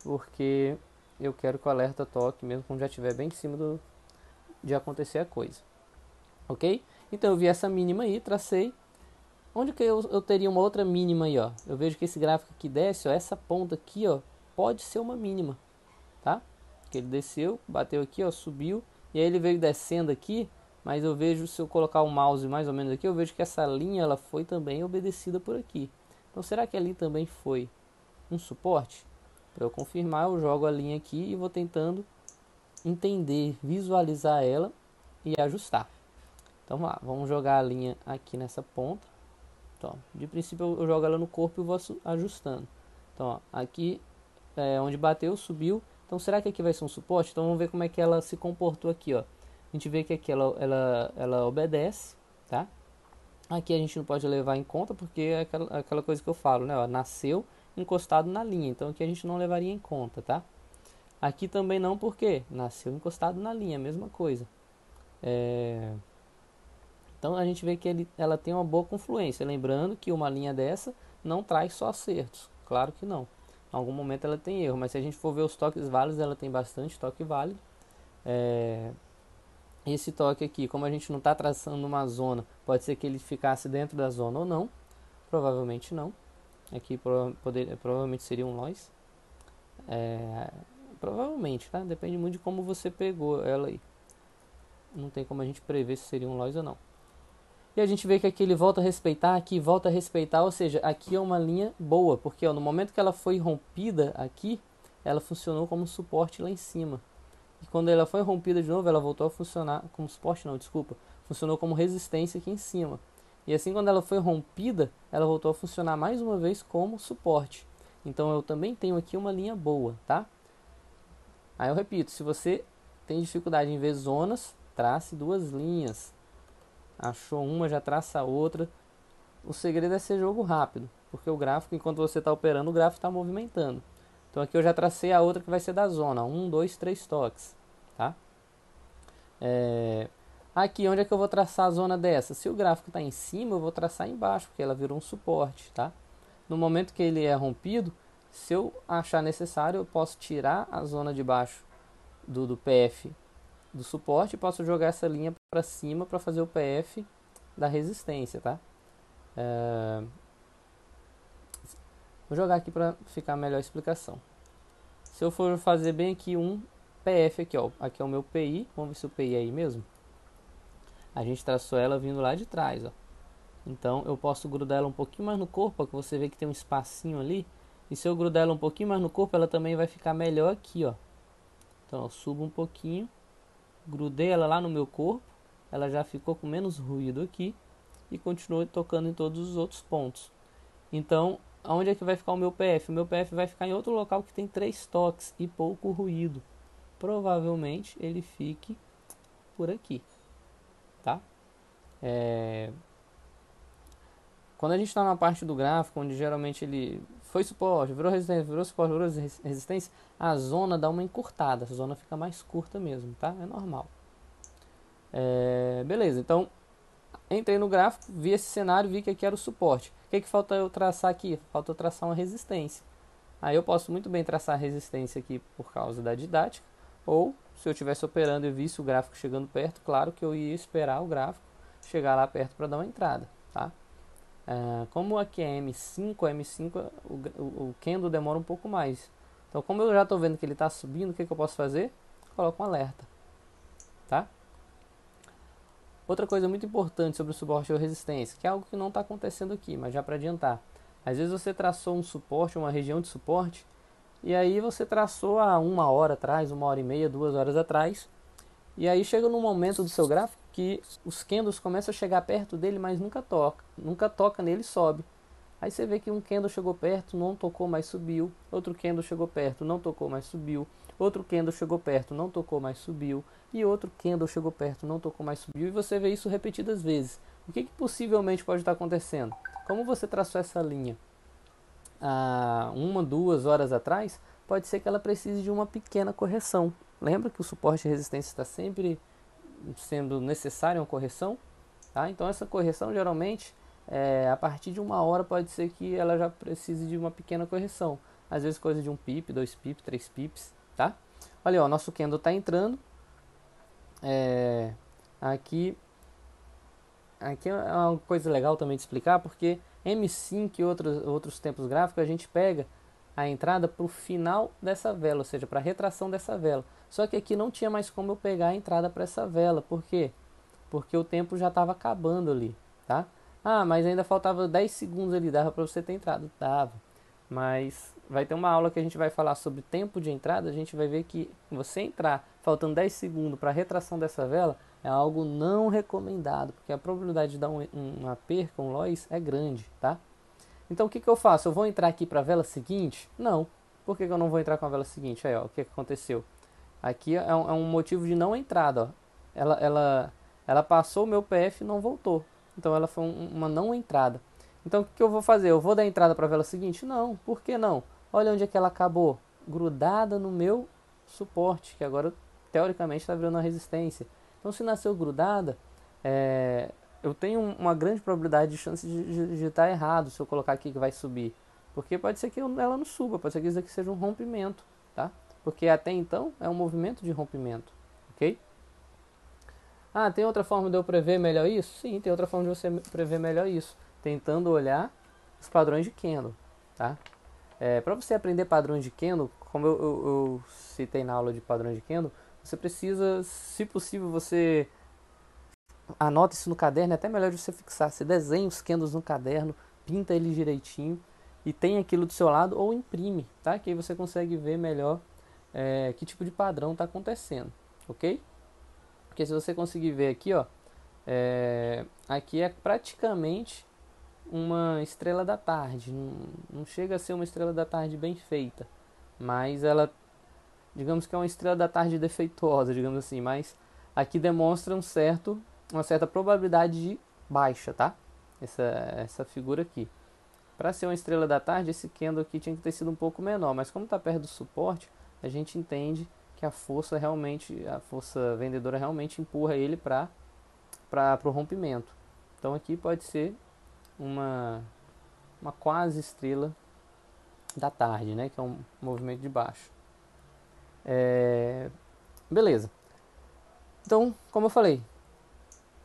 Speaker 1: porque eu quero que o alerta toque mesmo quando já estiver bem em cima de acontecer a coisa. Ok? Então eu vi essa mínima aí, tracei. Onde que eu teria uma outra mínima aí, ó? Eu vejo que esse gráfico aqui desce, ó, essa ponta aqui, ó, pode ser uma mínima, tá? Que ele desceu, bateu aqui, ó, subiu, e aí ele veio descendo aqui, mas eu vejo, se eu colocar o mouse mais ou menos aqui, eu vejo que essa linha ela foi também obedecida por aqui. Então será que ali também foi um suporte? Para eu confirmar, eu jogo a linha aqui e vou tentando entender, visualizar ela e ajustar. Então vamos lá, vamos jogar a linha aqui nessa ponta. Então, de princípio eu jogo ela no corpo e vou ajustando. Então, ó, aqui é onde bateu, subiu. Então, será que aqui vai ser um suporte? Então, vamos ver como é que ela se comportou aqui, ó. A gente vê que aqui ela obedece, tá? Aqui a gente não pode levar em conta porque é aquela coisa que eu falo, né? Ó, nasceu encostado na linha, então aqui a gente não levaria em conta, tá? Aqui também não, porque nasceu encostado na linha, mesma coisa. Então a gente vê que ela tem uma boa confluência. Lembrando que uma linha dessa não traz só acertos. Claro que não. Em algum momento ela tem erro, mas se a gente for ver os toques válidos, ela tem bastante toque válido. Esse toque aqui, como a gente não está traçando uma zona, pode ser que ele ficasse dentro da zona ou não. Provavelmente não. Aqui provavelmente seria um loss. Provavelmente, tá? Depende muito de como você pegou ela aí. Não tem como a gente prever se seria um loss ou não. E a gente vê que aqui ele volta a respeitar, aqui volta a respeitar, ou seja, aqui é uma linha boa, porque ó, no momento que ela foi rompida aqui, ela funcionou como suporte lá em cima. E quando ela foi rompida de novo, ela voltou a funcionar como suporte, não, desculpa, funcionou como resistência aqui em cima. E assim, quando ela foi rompida, ela voltou a funcionar mais uma vez como suporte. Então eu também tenho aqui uma linha boa, tá? Aí eu repito, se você tem dificuldade em ver zonas, trace duas linhas. Achou uma, já traça a outra. O segredo é ser jogo rápido, porque o gráfico, enquanto você está operando, o gráfico está movimentando. Então aqui eu já tracei a outra que vai ser da zona, 1, 2, 3 toques, tá? Aqui, onde é que eu vou traçar a zona dessa? Se o gráfico está em cima, eu vou traçar embaixo, porque ela virou um suporte, tá? No momento que ele é rompido, se eu achar necessário, eu posso tirar a zona de baixo do PF do suporte e posso jogar essa linha para cima para fazer o PF da resistência, tá? Vou jogar aqui para ficar melhor a explicação. Se eu for fazer bem aqui um PF aqui, ó, aqui é o meu PI, vamos ver se o PI é aí mesmo. A gente traçou ela vindo lá de trás, ó. Então eu posso grudar ela um pouquinho mais no corpo, ó, que você vê que tem um espacinho ali. E se eu grudar ela um pouquinho mais no corpo, ela também vai ficar melhor aqui, ó. Então eu subo um pouquinho, grudei ela lá no meu corpo, ela já ficou com menos ruído aqui e continuo tocando em todos os outros pontos. Então, aonde é que vai ficar o meu PF? O meu PF vai ficar em outro local que tem 3 toques e pouco ruído. Provavelmente ele fique por aqui, tá? Quando a gente está na parte do gráfico, onde geralmente ele foi suporte, virou resistência, virou suporte, virou resistência, a zona dá uma encurtada, a zona fica mais curta mesmo, tá? É normal. Beleza, então entrei no gráfico, vi esse cenário, vi que aqui era o suporte. O que falta eu traçar aqui? Falta eu traçar uma resistência. Aí eu posso muito bem traçar a resistência aqui por causa da didática, ou se eu estivesse operando e visse o gráfico chegando perto, claro que eu ia esperar o gráfico chegar lá perto para dar uma entrada, tá? Como aqui é M5, o candle demora um pouco mais. Então, como eu já estou vendo que ele está subindo, o que eu posso fazer? Coloco um alerta, tá? Outra coisa muito importante sobre o suporte ou resistência, que é algo que não está acontecendo aqui, mas já para adiantar. Às vezes você traçou um suporte, uma região de suporte, e aí você traçou há 1 hora atrás, 1 hora e meia, 2 horas atrás, e aí chega num momento do seu gráfico que os candles começam a chegar perto dele, mas nunca toca nele e sobe. Aí você vê que um candle chegou perto, não tocou, mas subiu. Outro candle chegou perto, não tocou, mas subiu. Outro candle chegou perto, não tocou, mas subiu. E outro candle chegou perto, não tocou, mas subiu. E você vê isso repetidas vezes. O que possivelmente pode estar acontecendo? Como você traçou essa linha há 1, 2 horas atrás, pode ser que ela precise de uma pequena correção. lembra que o suporte de resistência está sempre sendo necessário uma correção, tá? Então essa correção geralmente a partir de 1 hora pode ser que ela já precise de uma pequena correção, às vezes coisa de 1 pip, 2 pip, 3 pips, tá? Olha, ó, nosso candle está entrando, aqui é uma coisa legal também de explicar, porque M5 e outros tempos gráficos a gente pega a entrada para o final dessa vela, ou seja, para a retração dessa vela. Só que aqui não tinha mais como eu pegar a entrada para essa vela. Por quê? Porque o tempo já estava acabando ali, tá? Ah, mas ainda faltava 10 segundos ali, dava para você ter entrado. Dava. Mas vai ter uma aula que a gente vai falar sobre tempo de entrada, a gente vai ver que você entrar faltando 10 segundos para a retração dessa vela é algo não recomendado, porque a probabilidade de dar uma perca, um loss, é grande, tá? Então o que eu faço? Eu vou entrar aqui para a vela seguinte? Não. Por que eu não vou entrar com a vela seguinte? Aí, ó, o que aconteceu? Aqui é um motivo de não entrada, ó. Ela passou o meu PF e não voltou. Então ela foi uma não entrada. Então o que eu vou fazer? Eu vou dar entrada para a vela seguinte? Não. Por que não? Olha onde é que ela acabou. Grudada no meu suporte, que agora teoricamente está virando uma resistência. Então se nasceu grudada, eu tenho uma grande probabilidade de chance de estar errado se eu colocar aqui que vai subir. Porque pode ser que ela não suba, pode ser que isso aqui seja um rompimento, tá? Porque até então é um movimento de rompimento, ok? Ah, tem outra forma de eu prever melhor isso? Sim, tem outra forma de você prever melhor isso. Tentando olhar os padrões de candle, tá? Para você aprender padrões de candle, como eu citei na aula de padrões de candle, você precisa, se possível, você anota isso no caderno, é até melhor de você fixar. Você desenha os candles no caderno, pinta eles direitinho e tem aquilo do seu lado ou imprime, tá? Que aí você consegue ver melhor que tipo de padrão está acontecendo, ok? Porque se você conseguir ver aqui, ó, aqui é praticamente uma estrela da tarde. Não chega a ser uma estrela da tarde bem feita, mas ela, digamos que é uma estrela da tarde defeituosa, digamos assim. Mas aqui demonstra uma certa probabilidade de baixa, tá? Essa figura aqui. Para ser uma estrela da tarde, esse candle aqui tinha que ter sido um pouco menor, mas como está perto do suporte, a gente entende que a força vendedora realmente empurra ele para o rompimento. Então aqui pode ser uma quase estrela da tarde, né? Que é um movimento de baixo. Beleza. Então, como eu falei,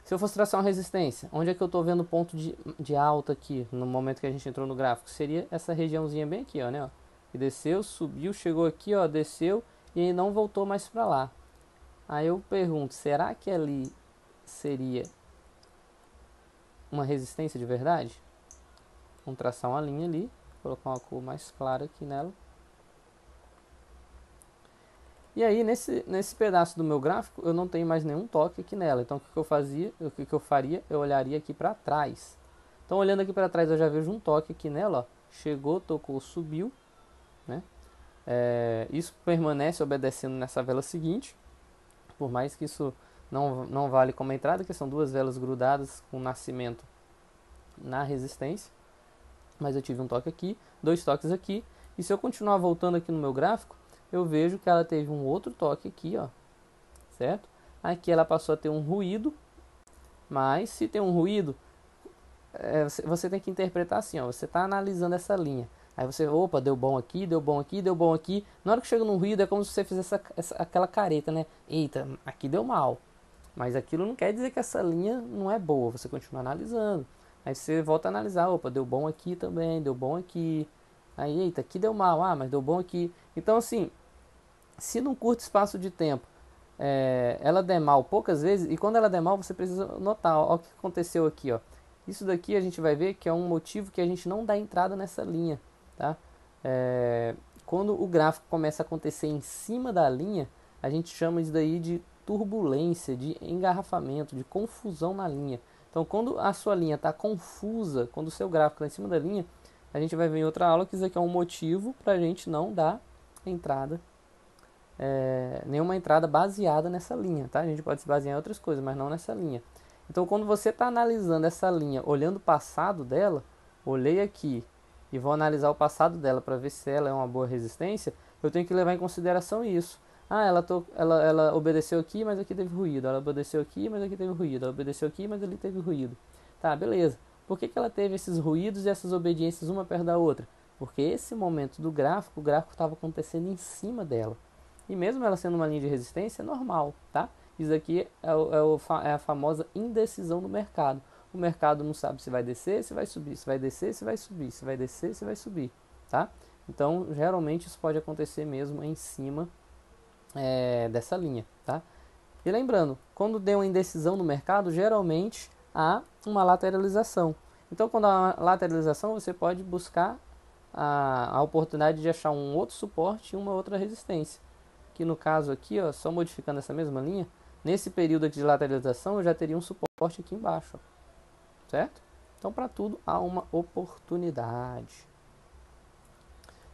Speaker 1: se eu fosse traçar uma resistência, onde é que eu estou vendo o ponto de alta aqui, no momento que a gente entrou no gráfico? Seria essa regiãozinha bem aqui, ó, né? Ó, que desceu, subiu, chegou aqui, ó, desceu e aí não voltou mais para lá. Aí eu pergunto, será que ali seria uma resistência de verdade? Vamos traçar uma linha ali, colocar uma cor mais clara aqui nela. E aí nesse pedaço do meu gráfico eu não tenho mais nenhum toque aqui nela. Então o que eu faria? Eu olharia aqui para trás. Então olhando aqui para trás eu já vejo um toque aqui nela, ó. Chegou, tocou, subiu, né? Isso permanece obedecendo nessa vela seguinte, por mais que isso não vale como entrada, que são duas velas grudadas com nascimento na resistência. Mas eu tive um toque aqui, 2 toques aqui, e se eu continuar voltando aqui no meu gráfico, eu vejo que ela teve um outro toque aqui, ó, certo? Aqui ela passou a ter um ruído, mas se tem um ruído, você tem que interpretar assim, ó, você está analisando essa linha. Aí você, opa, deu bom aqui, deu bom aqui, deu bom aqui. Na hora que chega no ruído é como se você fizesse aquela careta, né? Eita, aqui deu mal. Mas aquilo não quer dizer que essa linha não é boa, você continua analisando. Aí você volta a analisar, opa, deu bom aqui também, deu bom aqui. Aí, eita, aqui deu mal, mas deu bom aqui. Então assim, se num curto espaço de tempo ela der mal poucas vezes, e quando ela der mal você precisa notar, ó, o que aconteceu aqui, ó. Isso daqui a gente vai ver que é um motivo que a gente não dá entrada nessa linha, tá? Quando o gráfico começa a acontecer em cima da linha, a gente chama isso daí de turbulência, de engarrafamento, de confusão na linha. Então quando a sua linha está confusa, quando o seu gráfico está em cima da linha, a gente vai ver em outra aula que isso aqui é um motivo para a gente não dar entrada, nenhuma entrada baseada nessa linha, tá? A gente pode se basear em outras coisas, mas não nessa linha. Então quando você está analisando essa linha, olhando o passado dela, olhei aqui e vou analisar o passado dela para ver se ela é uma boa resistência, eu tenho que levar em consideração isso. Ah, ela obedeceu aqui, mas aqui teve ruído. Ela obedeceu aqui, mas aqui teve ruído. Ela obedeceu aqui, mas ali teve ruído. Tá, beleza. Por que ela teve esses ruídos e essas obediências uma perto da outra? Porque esse momento do gráfico, o gráfico estava acontecendo em cima dela. E mesmo ela sendo uma linha de resistência, é normal, tá? Isso aqui é a famosa indecisão do mercado. O mercado não sabe se vai descer, se vai subir, se vai descer, se vai subir, se vai descer, se vai subir, tá? Então, geralmente isso pode acontecer mesmo em cima dessa linha, tá? E lembrando, quando tem uma indecisão no mercado, geralmente há uma lateralização. Então, quando há lateralização, você pode buscar a oportunidade de achar um outro suporte e uma outra resistência. Que no caso aqui, ó, só modificando essa mesma linha, nesse período aqui de lateralização, eu já teria um suporte aqui embaixo, ó, certo? Então, para tudo há uma oportunidade.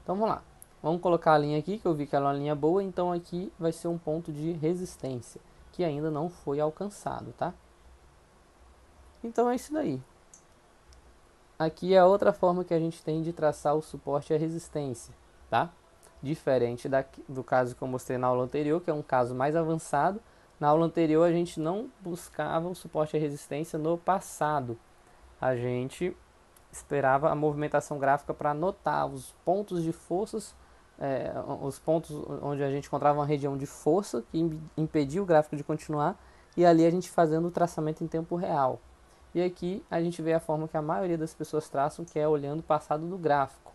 Speaker 1: Então, vamos lá. Vamos colocar a linha aqui, que eu vi que ela é uma linha boa, então aqui vai ser um ponto de resistência, que ainda não foi alcançado, tá? Então é isso daí. Aqui é outra forma que a gente tem de traçar o suporte e a resistência, tá? Diferente do caso que eu mostrei na aula anterior, que é um caso mais avançado. Na aula anterior a gente não buscava o suporte e a resistência no passado. A gente esperava a movimentação gráfica para anotar os pontos de forças, os pontos onde a gente encontrava uma região de força que impedia o gráfico de continuar, e ali a gente fazendo o traçamento em tempo real. E aqui a gente vê a forma que a maioria das pessoas traçam, que é olhando o passado do gráfico.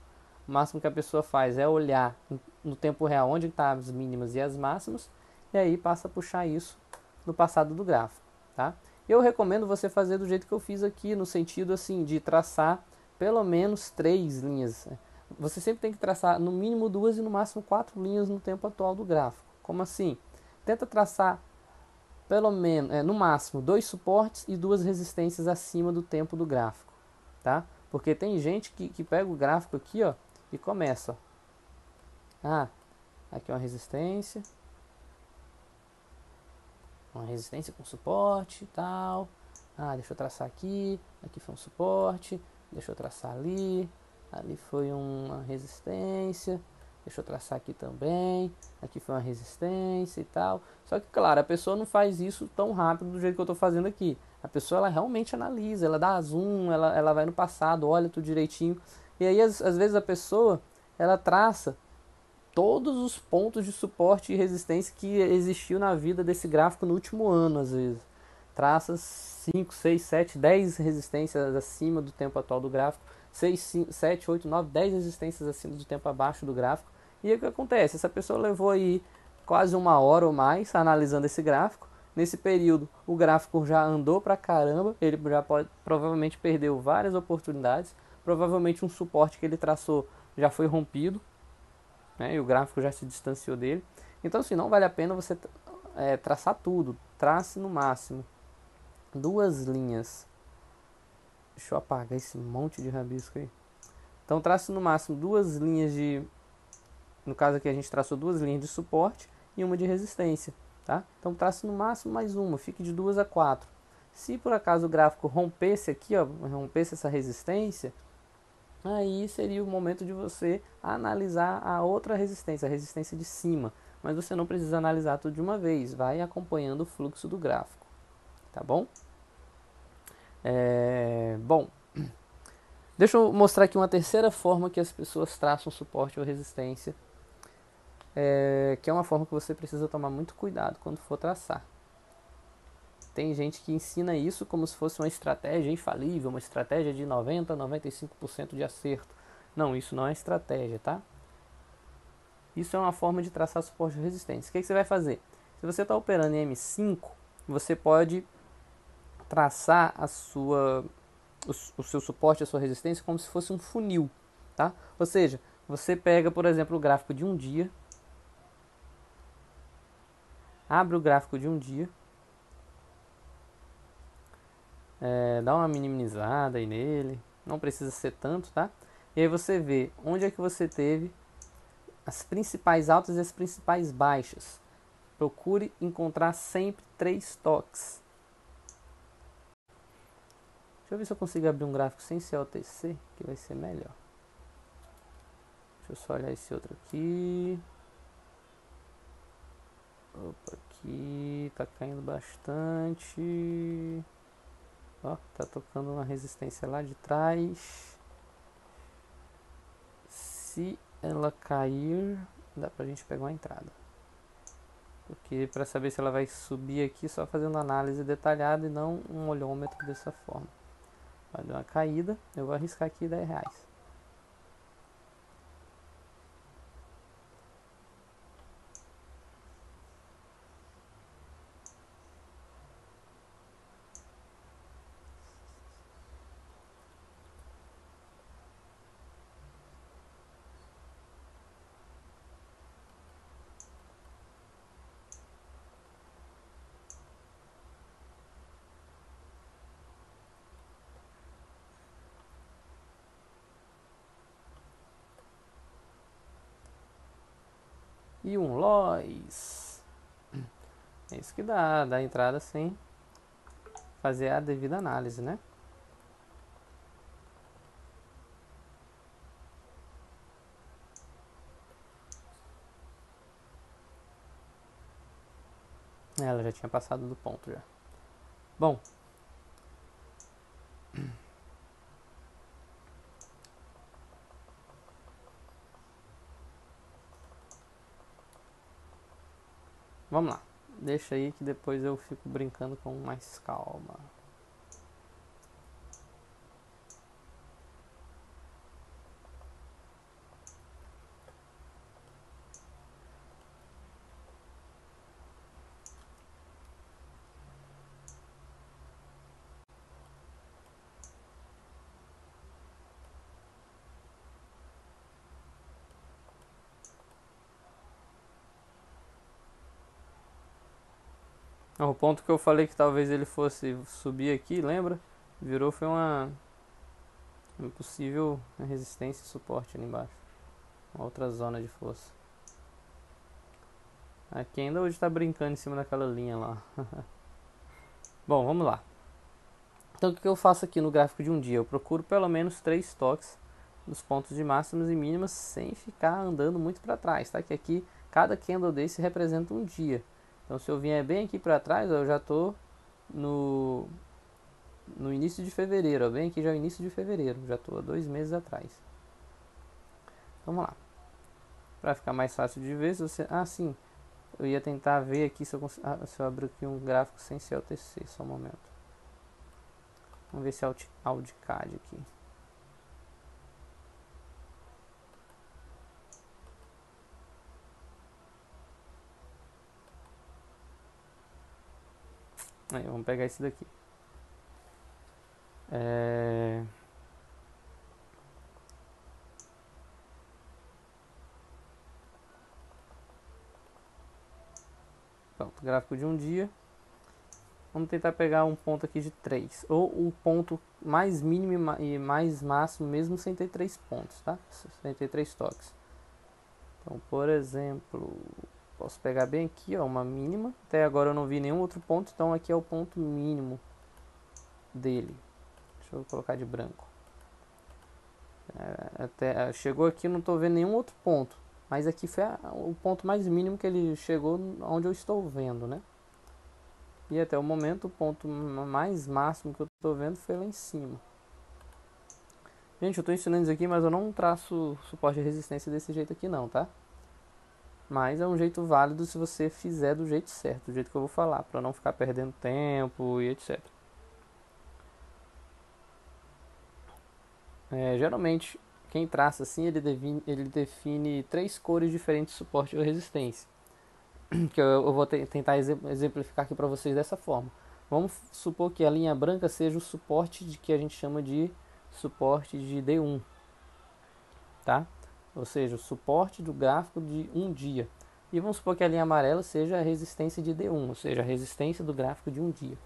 Speaker 1: O máximo que a pessoa faz é olhar no tempo real onde estão as mínimas e as máximas, e aí passa a puxar isso no passado do gráfico, tá? Eu recomendo você fazer do jeito que eu fiz aqui, no sentido assim de traçar pelo menos 3 linhas. Você sempre tem que traçar no mínimo 2 e no máximo 4 linhas no tempo atual do gráfico. Como assim? Tenta traçar pelo menos, no máximo, 2 suportes e 2 resistências acima do tempo do gráfico, tá? Porque tem gente que pega o gráfico aqui, ó, e começa, ó. Ah, aqui é uma resistência com suporte e tal. Ah, deixa eu traçar aqui, aqui foi um suporte, deixa eu traçar ali, ali foi uma resistência, deixa eu traçar aqui também, aqui foi uma resistência e tal. Só que, claro, a pessoa não faz isso tão rápido do jeito que eu estou fazendo aqui. A pessoa, ela realmente analisa, ela dá zoom, ela vai no passado, olha tudo direitinho. E aí, às vezes, a pessoa, ela traça todos os pontos de suporte e resistência que existiu na vida desse gráfico no último ano, às vezes. Traça 5, 6, 7, 10 resistências acima do tempo atual do gráfico, 6, 5, 7, 8, 9, 10 resistências acima do tempo abaixo do gráfico. E aí o que acontece? Essa pessoa levou aí quase uma hora ou mais analisando esse gráfico. Nesse período, o gráfico já andou pra caramba, ele já provavelmente perdeu várias oportunidades, provavelmente um suporte que ele traçou já foi rompido, né, e o gráfico já se distanciou dele. Então, assim, não vale a pena você traçar tudo. Trace no máximo 2 linhas. Deixa eu apagar esse monte de rabisco aí. Então, trace no máximo 2 linhas de... No caso aqui, a gente traçou 2 linhas de suporte e uma de resistência, tá? Então, trace no máximo mais uma. Fique de 2 a 4. Se por acaso o gráfico rompesse aqui, ó, rompesse essa resistência, aí seria o momento de você analisar a outra resistência, a resistência de cima. Mas você não precisa analisar tudo de uma vez, vai acompanhando o fluxo do gráfico, tá bom? Bom, deixa eu mostrar aqui uma terceira forma que as pessoas traçam suporte ou resistência, que é uma forma que você precisa tomar muito cuidado quando for traçar. Tem gente que ensina isso como se fosse uma estratégia infalível, uma estratégia de 90 a 95% de acerto. Não, isso não é estratégia, tá? Isso é uma forma de traçar suporte de resistência. O que você vai fazer? Se você está operando em M5, você pode traçar o seu suporte, a sua resistência, como se fosse um funil, tá? Ou seja, você pega, por exemplo, o gráfico de um dia, abre o gráfico de um dia, dá uma minimizada aí nele, não precisa ser tanto, tá? E aí você vê onde é que você teve as principais altas e as principais baixas. Procure encontrar sempre 3 toques. Deixa eu ver se eu consigo abrir um gráfico sem CLTC, que vai ser melhor. Deixa eu só olhar esse outro aqui. Opa, aqui tá caindo bastante. Ó, tá tocando uma resistência lá de trás. Se ela cair, dá pra gente pegar uma entrada. Porque para saber se ela vai subir aqui, só fazendo análise detalhada e não um olhômetro dessa forma. Vai dar uma caída, eu vou arriscar aqui R$10. E um loss. É isso que dá entrada sem fazer a devida análise, né? Ela já tinha passado do ponto já. Bom, vamos lá. Deixa aí que depois eu fico brincando com mais calma. O ponto que eu falei que talvez ele fosse subir aqui, lembra? Virou foi uma possível resistência e suporte ali embaixo. Uma outra zona de força. Aqui ainda hoje está brincando em cima daquela linha lá. Bom, vamos lá. Então o que eu faço aqui no gráfico de um dia? Eu procuro pelo menos 3 toques dos pontos de máximas e mínimas sem ficar andando muito para trás, tá? Que aqui cada candle desse representa um dia. Então se eu vier bem aqui para trás, eu já estou no início de fevereiro, ó, bem aqui já é o início de fevereiro, já estou há 2 meses atrás. Vamos lá. Para ficar mais fácil de ver, se você... sim, eu ia tentar ver aqui se eu, se eu abrir aqui um gráfico sem CLTC, só um momento. Vamos ver se é Audicad aqui. Aí, vamos pegar esse daqui. Pronto, gráfico de um dia. Vamos tentar pegar um ponto aqui de 3. Ou um ponto mais mínimo e mais máximo, mesmo sem ter 3 pontos, tá? Sem ter 3 toques. Então, por exemplo, posso pegar bem aqui, ó, uma mínima. Até agora eu não vi nenhum outro ponto, então aqui é o ponto mínimo dele. Deixa eu colocar de branco. Até chegou aqui, não estou vendo nenhum outro ponto. Mas aqui foi o ponto mais mínimo que ele chegou onde eu estou vendo, né? E até o momento o ponto mais máximo que eu estou vendo foi lá em cima. Gente, eu estou ensinando isso aqui, mas eu não traço suporte de resistência desse jeito aqui não, tá? Mas é um jeito válido se você fizer do jeito certo, do jeito que eu vou falar, para não ficar perdendo tempo e etc. Geralmente, quem traça assim, ele define 3 cores diferentes de suporte ou resistência. Que eu vou tentar exemplificar aqui para vocês dessa forma. Vamos supor que a linha branca seja o suporte que a gente chama de suporte de D1, tá? Ou seja, o suporte do gráfico de um dia. E vamos supor que a linha amarela seja a resistência de D1, ou seja, a resistência do gráfico de um dia.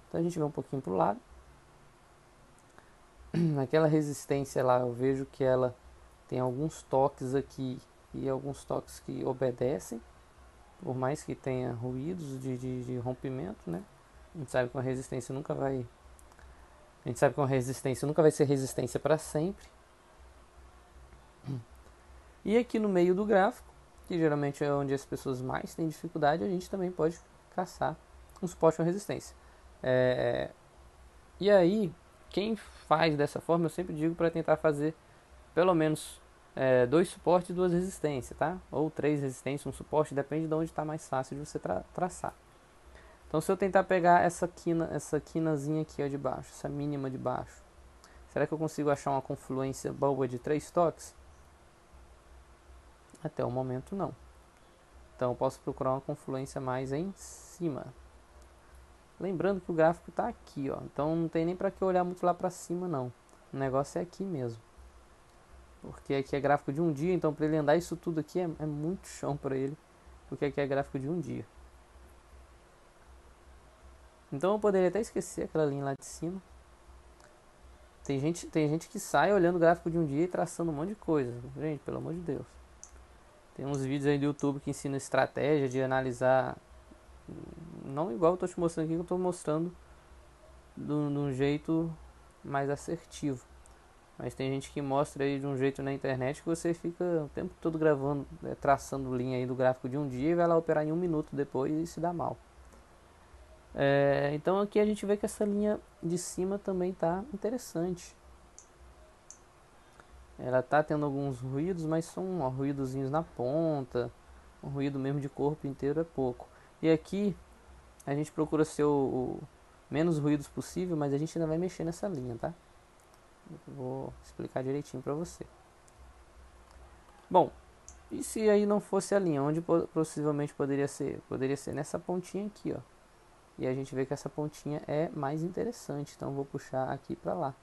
Speaker 1: Então a gente vê um pouquinho para o lado. Naquela resistência lá, eu vejo que ela tem alguns toques aqui e alguns toques que obedecem, por mais que tenha ruídos de rompimento, né? A gente sabe que uma resistência nunca vai... A gente sabe que uma resistência nunca vai ser resistência para sempre. E aqui no meio do gráfico, que geralmente é onde as pessoas mais têm dificuldade, a gente também pode caçar um suporte ou resistência. E aí, quem faz dessa forma, eu sempre digo para tentar fazer pelo menos 2 suportes e 2 resistências, tá? Ou 3 resistências, um suporte, depende de onde está mais fácil de você traçar. Então, se eu tentar pegar essa quinazinha aqui ó, de baixo, essa mínima de baixo, será que eu consigo achar uma confluência boa de 3 toques? Até o momento não. Então eu posso procurar uma confluência mais em cima. Lembrando que o gráfico está aqui, ó. Então não tem nem para que olhar muito lá para cima não. O negócio é aqui mesmo. Porque aqui é gráfico de um dia, então para ele andar isso tudo aqui é muito chão para ele. Porque aqui é gráfico de um dia. Então eu poderia até esquecer aquela linha lá de cima. Tem gente que sai olhando o gráfico de um dia e traçando um monte de coisa. Gente, pelo amor de Deus. Tem uns vídeos aí do YouTube que ensinam estratégia de analisar. Não igual eu estou te mostrando aqui, que eu estou mostrando de um jeito mais assertivo. Mas tem gente que mostra aí de um jeito na internet que você fica o tempo todo gravando, traçando linha aí do gráfico de um dia e vai lá operar em 1 minuto depois e se dá mal. Então aqui a gente vê que essa linha de cima também está interessante. Ela está tendo alguns ruídos, mas são ruídozinhos na ponta. Um ruído mesmo de corpo inteiro é pouco. E aqui a gente procura ser o menos ruídos possível, mas a gente ainda vai mexer nessa linha, tá? Eu vou explicar direitinho para você. Bom, e se aí não fosse a linha, onde possivelmente poderia ser? Poderia ser nessa pontinha aqui, ó. E a gente vê que essa pontinha é mais interessante, então eu vou puxar aqui para lá.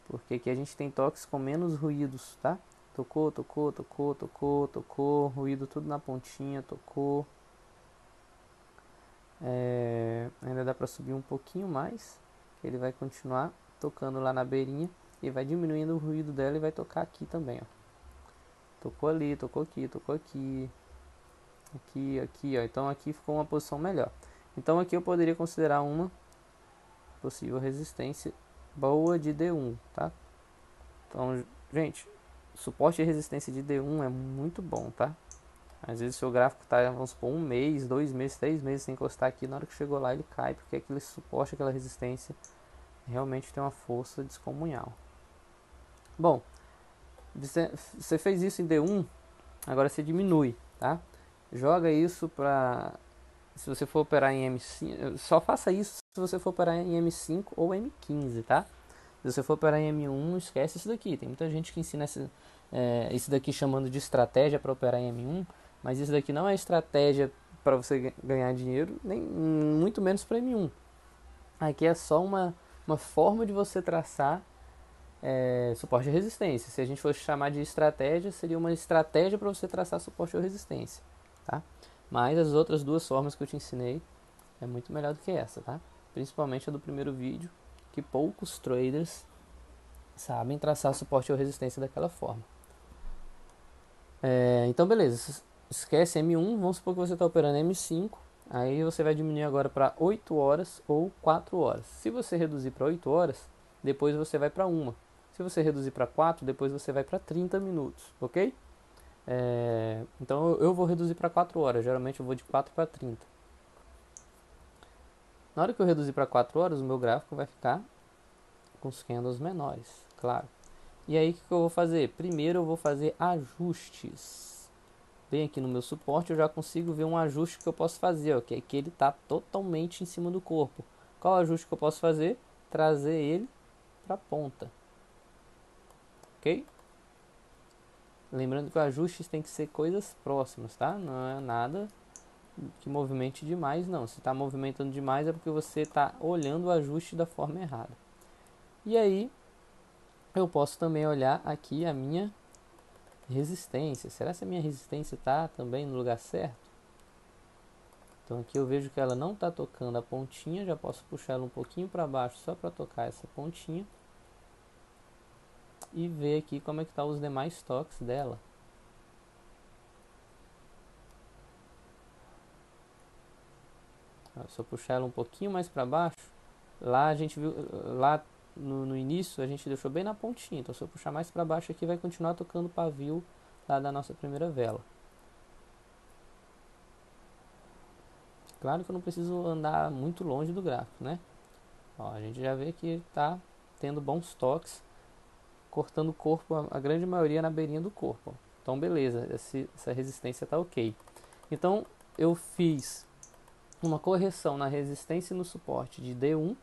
Speaker 1: Porque aqui a gente tem toques com menos ruídos, tá? Tocou, tocou, tocou, tocou, tocou, ruído tudo na pontinha, tocou. Ainda dá para subir um pouquinho mais. Ele vai continuar tocando lá na beirinha e vai diminuindo o ruído dela e vai tocar aqui também, ó. Tocou ali, tocou aqui, tocou aqui. Aqui, aqui, ó. Então aqui ficou uma posição melhor. Então aqui eu poderia considerar uma possível resistência boa de D1, tá? Então, gente, suporte e resistência de D1 é muito bom, tá? Às vezes o seu gráfico tá, vamos supor, 1 mês, 2 meses, 3 meses sem encostar aqui, na hora que chegou lá ele cai, porque aquele suporte, aquela resistência realmente tem uma força descomunal. Bom, você fez isso em D1, agora você diminui, tá? Joga isso pra... Se você for operar em M5, só faça isso se você for operar em M5 ou M15, tá? Se você for operar em M1, esquece isso daqui. Tem muita gente que ensina isso daqui chamando de estratégia para operar em M1, mas isso daqui não é estratégia para você ganhar dinheiro, nem muito menos para M1. Aqui é só uma forma de você traçar suporte e resistência. Se a gente fosse chamar de estratégia, seria uma estratégia para você traçar suporte ou resistência, tá? Mas as outras duas formas que eu te ensinei é muito melhor do que essa, tá? Principalmente a do primeiro vídeo, que poucos traders sabem traçar suporte ou resistência daquela forma. Então beleza, esquece M1, vamos supor que você está operando M5, aí você vai diminuir agora para 8 horas ou 4 horas. Se você reduzir para 8 horas, depois você vai para 1. Se você reduzir para 4, depois você vai para 30 minutos, ok? Então eu vou reduzir para 4 horas, geralmente eu vou de 4 para 30. Na hora que eu reduzir para 4 horas, o meu gráfico vai ficar com os candles menores, claro. E aí o que eu vou fazer? Primeiro eu vou fazer ajustes. Bem aqui no meu suporte eu já consigo ver um ajuste que eu posso fazer, ó, que é que ele está totalmente em cima do corpo. Qual ajuste que eu posso fazer? Trazer ele para a ponta. Ok? Lembrando que o ajuste tem que ser coisas próximas, tá? Não é nada que movimente demais, não. Se está movimentando demais é porque você está olhando o ajuste da forma errada. E aí, eu posso também olhar aqui a minha resistência. Será que a minha resistência está também no lugar certo? Então aqui eu vejo que ela não está tocando a pontinha. Já posso puxar ela um pouquinho para baixo só para tocar essa pontinha. E ver aqui como é que tá os demais toques dela. Se eu puxar ela um pouquinho mais para baixo, lá a gente viu, lá no início a gente deixou bem na pontinha. Então se eu puxar mais para baixo aqui vai continuar tocando pavio lá da nossa primeira vela. Claro que eu não preciso andar muito longe do gráfico, né? Ó, a gente já vê que está tendo bons toques, cortando o corpo, a grande maioria na beirinha do corpo. Então beleza, essa resistência está ok. Então eu fiz uma correção na resistência e no suporte de D1.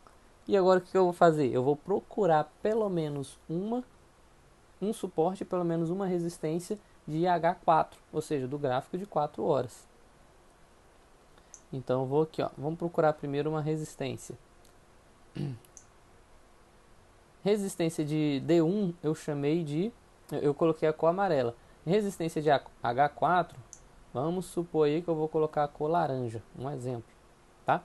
Speaker 1: E agora o que eu vou fazer? Eu vou procurar pelo menos um suporte, pelo menos uma resistência de H4, ou seja, do gráfico de 4 horas. Então eu vou aqui, ó, vamos procurar primeiro uma resistência. Resistência de D1 eu coloquei a cor amarela. Resistência de H4, vamos supor aí que eu vou colocar a cor laranja, um exemplo, tá?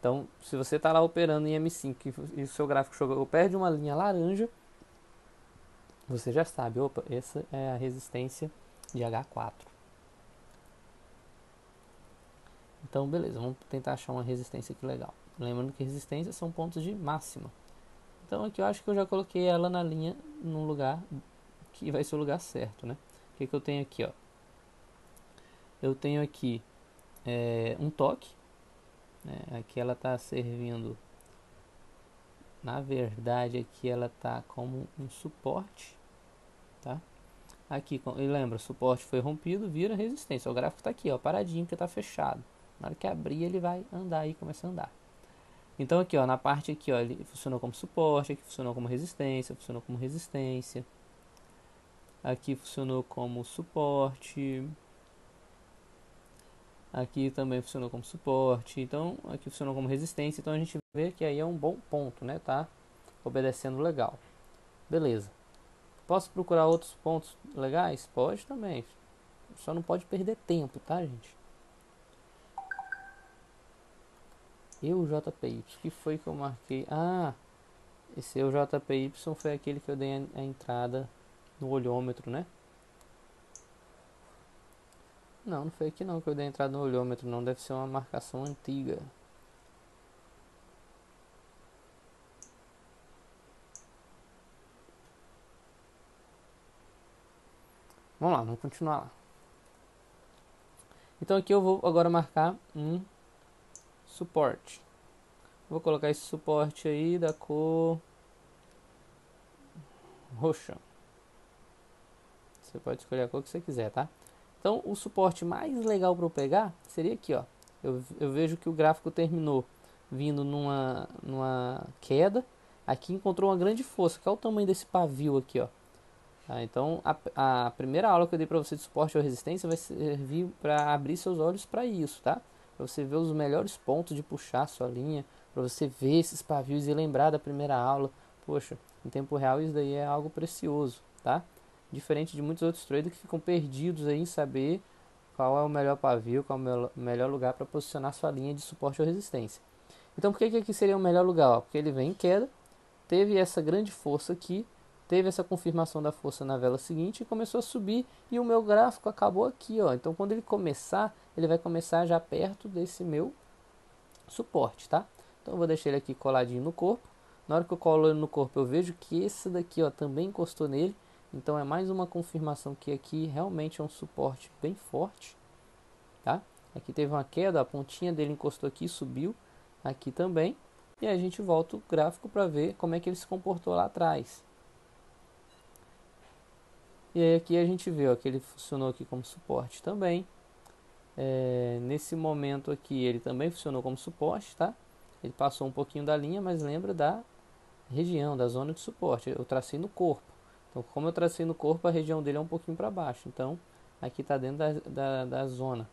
Speaker 1: Então, se você está lá operando em M5 e o seu gráfico chegou perto de uma linha laranja, você já sabe, opa, essa é a resistência de H4. Então, beleza, vamos tentar achar uma resistência aqui legal. Lembrando que resistências são pontos de máxima. Então, aqui eu acho que eu já coloquei ela na linha, num lugar que vai ser o lugar certo, né? O que eu tenho aqui, ó? Eu tenho aqui um toque, né? Aqui ela está servindo, na verdade, aqui ela está como um suporte, tá? Aqui, e lembra, suporte foi rompido, vira resistência. O gráfico está aqui, ó, paradinho, porque está fechado. Na hora que abrir, ele vai andar aí, começa a andar. Então aqui, ó, na parte aqui, ó, ele funcionou como suporte, aqui funcionou como resistência, funcionou como resistência. Aqui funcionou como suporte. Aqui também funcionou como suporte. Então, aqui funcionou como resistência. Então a gente vê que aí é um bom ponto, né? Tá obedecendo legal. Beleza. Posso procurar outros pontos legais? Pode também. Só não pode perder tempo, tá, gente? JPY, que foi que eu marquei? Ah, esse JPY foi aquele que eu dei a entrada no olhômetro, né? Não, não foi aqui não que eu dei a entrada no olhômetro, não. Deve ser uma marcação antiga. Vamos lá, vamos continuar lá. Então aqui eu vou agora marcar um suporte. Vou colocar esse suporte aí da cor roxa. Você pode escolher a cor que você quiser, tá? Então o suporte mais legal para eu pegar seria aqui, ó. Eu vejo que o gráfico terminou vindo numa queda. Aqui encontrou uma grande força. Qual é o tamanho desse pavio aqui, ó? Tá, então a primeira aula que eu dei para você de suporte ou resistência vai servir para abrir seus olhos para isso, tá? Para você ver os melhores pontos de puxar sua linha, para você ver esses pavios e lembrar da primeira aula. Poxa, em tempo real isso daí é algo precioso, tá? Diferente de muitos outros traders que ficam perdidos aí em saber qual é o melhor pavio, qual é o melhor lugar para posicionar sua linha de suporte ou resistência. Então por que aqui seria o melhor lugar? Ó? Porque ele vem em queda, teve essa grande força aqui, teve essa confirmação da força na vela seguinte e começou a subir, e o meu gráfico acabou aqui, ó. Então quando ele começar, ele vai começar já perto desse meu suporte, tá? Então eu vou deixar ele aqui coladinho no corpo. Na hora que eu colo ele no corpo, eu vejo que esse daqui, ó, também encostou nele. Então é mais uma confirmação que aqui realmente é um suporte bem forte, tá? Aqui teve uma queda, a pontinha dele encostou aqui, subiu aqui também. E a gente volta o gráfico para ver como é que ele se comportou lá atrás. E aí aqui a gente vê, ó, que ele funcionou aqui como suporte também. Nesse momento aqui ele também funcionou como suporte, tá? Ele passou um pouquinho da linha, mas lembra da região, da zona de suporte. Eu tracei no corpo. Então, como eu tracei no corpo, a região dele é um pouquinho para baixo. Então, aqui está dentro da zona.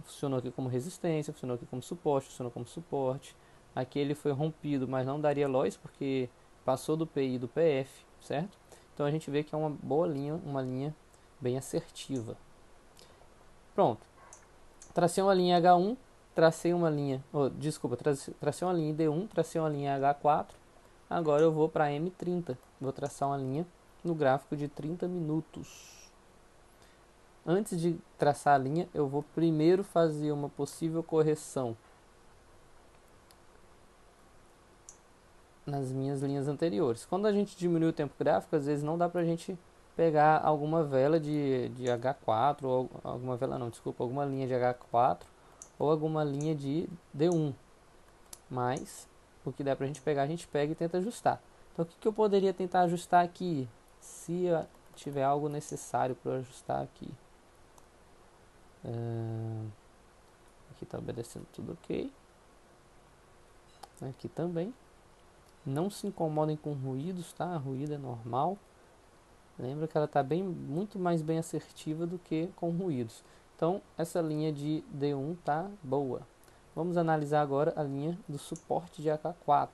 Speaker 1: Funcionou aqui como resistência, funcionou aqui como suporte, funcionou como suporte. Aqui ele foi rompido, mas não daria loss, porque passou do PI e do PF, certo? Então a gente vê que é uma boa linha, uma linha bem assertiva. Pronto. Tracei uma linha H1, tracei uma linha, tracei uma linha D1, tracei uma linha H4. Agora eu vou para M30. Vou traçar uma linha no gráfico de 30 minutos. Antes de traçar a linha, eu vou primeiro fazer uma possível correção nas minhas linhas anteriores. Quando a gente diminui o tempo gráfico, às vezes não dá pra gente pegar alguma vela de H4, ou alguma vela não, desculpa, alguma linha de H4 ou alguma linha de D1. Mas o que der pra gente pegar, a gente pega e tenta ajustar. Então o que eu poderia tentar ajustar aqui? Se tiver algo necessário para ajustar aqui. Aqui está obedecendo tudo ok. Aqui também. Não se incomodem com ruídos, tá? Ruído é normal. Lembra que ela está muito mais bem assertiva do que com ruídos. Então essa linha de D1 tá boa. Vamos analisar agora a linha do suporte de AK4.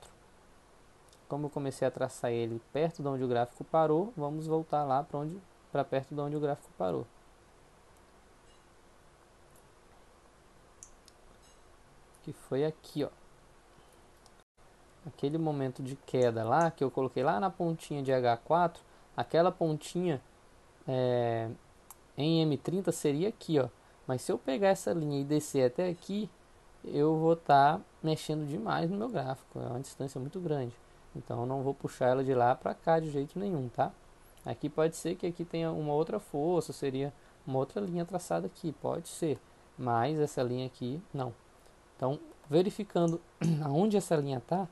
Speaker 1: Como eu comecei a traçar ele perto de onde o gráfico parou, vamos voltar lá para perto de onde o gráfico parou. Que foi aqui, ó. Aquele momento de queda lá, que eu coloquei lá na pontinha de H4, aquela pontinha em M30 seria aqui, ó. Mas se eu pegar essa linha e descer até aqui, eu vou estar mexendo demais no meu gráfico. É uma distância muito grande. Então eu não vou puxar ela de lá para cá de jeito nenhum, tá? Aqui pode ser que aqui tenha uma outra força, seria uma outra linha traçada aqui, pode ser. Mas essa linha aqui, não. Então, verificando aonde essa linha está,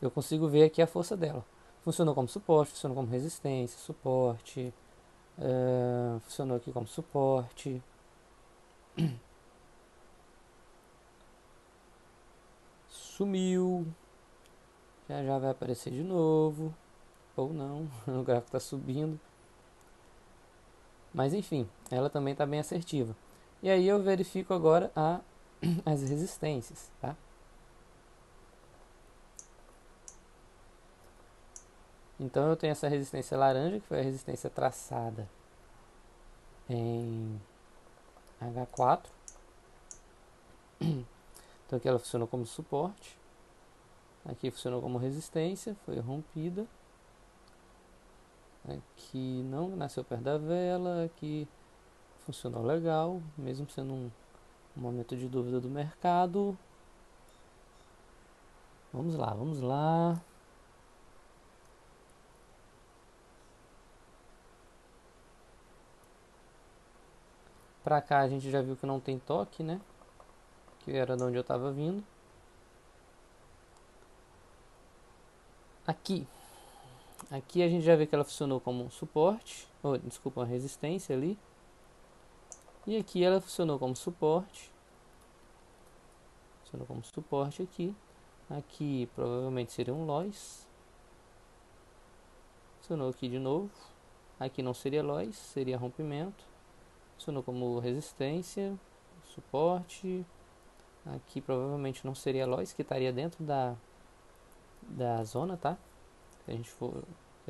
Speaker 1: eu consigo ver aqui a força dela. Funcionou como suporte, funcionou como resistência, suporte, funcionou aqui como suporte. Sumiu. Já já vai aparecer de novo. Ou não, o gráfico está subindo. Mas enfim, ela também está bem assertiva. E aí eu verifico agora as resistências, tá? Então eu tenho essa resistência laranja, que foi a resistência traçada em H4. Então aqui ela funcionou como suporte. Aqui funcionou como resistência, foi rompida. Aqui não nasceu perto da vela, aqui funcionou legal, mesmo sendo um momento de dúvida do mercado. Vamos lá, vamos lá. Pra cá a gente já viu que não tem toque, né? Que era de onde eu estava vindo. Aqui a gente já vê que ela funcionou como um suporte, desculpa, uma resistência ali. E aqui ela funcionou como suporte. Funcionou como suporte aqui. Aqui provavelmente seria um loss. Funcionou aqui de novo. Aqui não seria loss, seria rompimento. Funcionou como resistência, suporte. Aqui provavelmente não seria loss, que estaria dentro da zona, tá? Se a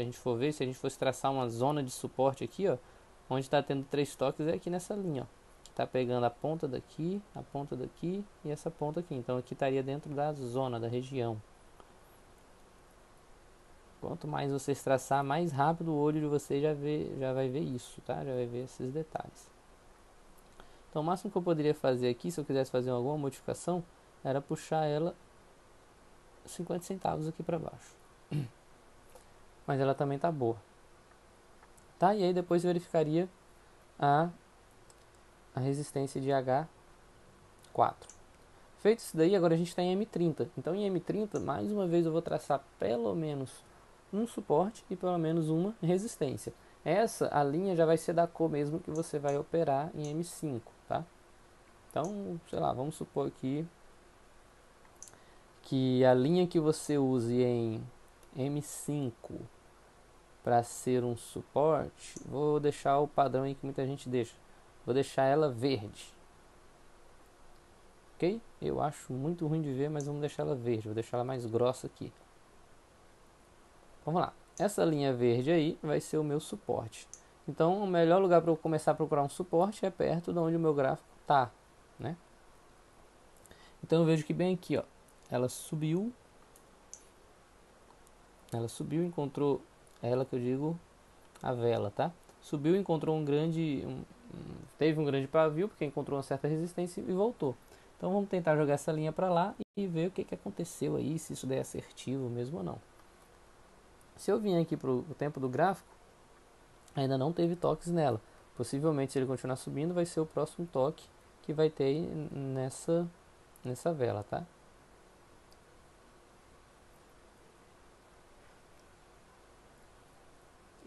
Speaker 1: gente for ver, se a gente fosse traçar uma zona de suporte aqui, ó, onde está tendo 3 toques é aqui nessa linha, ó. Está pegando a ponta daqui e essa ponta aqui. Então aqui estaria dentro da zona, da região. Quanto mais vocês traçar, mais rápido o olho de vocês já vai ver isso, tá? Já vai ver esses detalhes. Então o máximo que eu poderia fazer aqui, se eu quisesse fazer alguma modificação, era puxar ela 50 centavos aqui para baixo. Mas ela também tá boa. Tá? E aí depois verificaria a resistência de H4. Feito isso daí, agora a gente está em M30. Então em M30, mais uma vez eu vou traçar pelo menos um suporte e pelo menos uma resistência. A linha já vai ser da cor mesmo que você vai operar em M5, tá? Então, sei lá, vamos supor aqui que a linha que você use em M5 para ser um suporte, vou deixar o padrão aí que muita gente deixa. Vou deixar ela verde. Ok? Eu acho muito ruim de ver, mas vamos deixar ela verde. Vou deixar ela mais grossa aqui. Vamos lá. Essa linha verde aí vai ser o meu suporte. Então, o melhor lugar para eu começar a procurar um suporte é perto de onde o meu gráfico está, né? Então, eu vejo que bem aqui, ó, ela subiu, encontrou ela que eu digo a vela, tá? Subiu, encontrou teve um grande pavio, porque encontrou uma certa resistência e voltou. Então vamos tentar jogar essa linha para lá e ver o que aconteceu aí, se isso daí é assertivo mesmo ou não. Se eu vim aqui para o tempo do gráfico, ainda não teve toques nela. Possivelmente, se ele continuar subindo, vai ser o próximo toque que vai ter nessa vela, tá?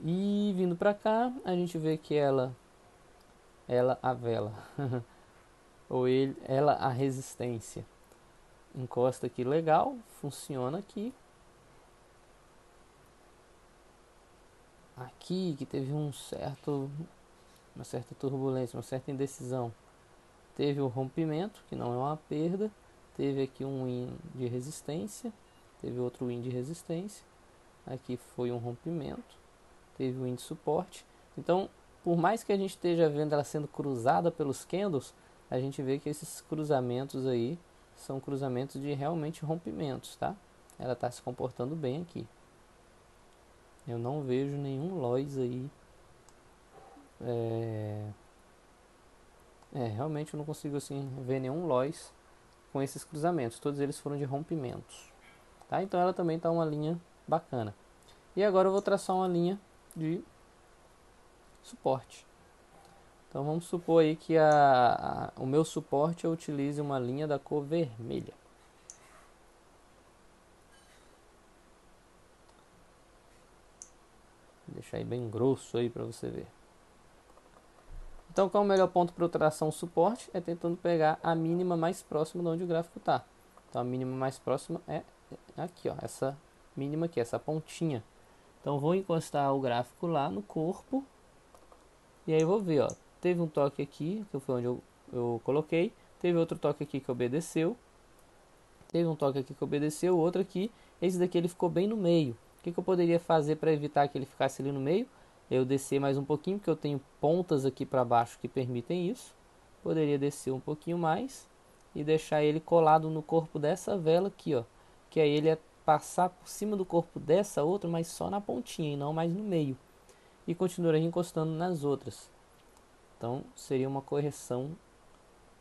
Speaker 1: E vindo para cá, a gente vê que ela a vela, ou ela a resistência, encosta aqui legal, funciona aqui. Aqui que teve uma certa turbulência, uma certa indecisão. Teve o rompimento, que não é uma perda. Teve aqui um win de resistência. Teve outro win de resistência. Aqui foi um rompimento. Teve o win de suporte. Então, por mais que a gente esteja vendo ela sendo cruzada pelos candles, a gente vê que esses cruzamentos aí são cruzamentos de realmente rompimentos, tá? Ela está se comportando bem aqui. Eu não vejo nenhum loss aí. Realmente eu não consigo assim ver nenhum loss com esses cruzamentos. Todos eles foram de rompimentos, tá? Então ela também está uma linha bacana. E agora eu vou traçar uma linha de suporte. Então vamos supor aí que o meu suporte eu utilize uma linha da cor vermelha. Vou deixar aí bem grosso aí para você ver. Então, qual é o melhor ponto para eu traçar um suporte? É tentando pegar a mínima mais próxima de onde o gráfico está. Então, a mínima mais próxima é aqui, ó, essa mínima aqui, essa pontinha. Então, vou encostar o gráfico lá no corpo. E aí, vou ver, ó, teve um toque aqui, que foi onde eu coloquei. Teve outro toque aqui que obedeceu. Teve um toque aqui que obedeceu, outro aqui. Esse daqui ele ficou bem no meio. O que eu poderia fazer para evitar que ele ficasse ali no meio? Eu descer mais um pouquinho, porque eu tenho pontas aqui para baixo que permitem isso. Poderia descer um pouquinho mais e deixar ele colado no corpo dessa vela aqui, ó. Que aí ele ia passar por cima do corpo dessa outra, mas só na pontinha e não mais no meio. E continuaria encostando nas outras. Então seria uma correção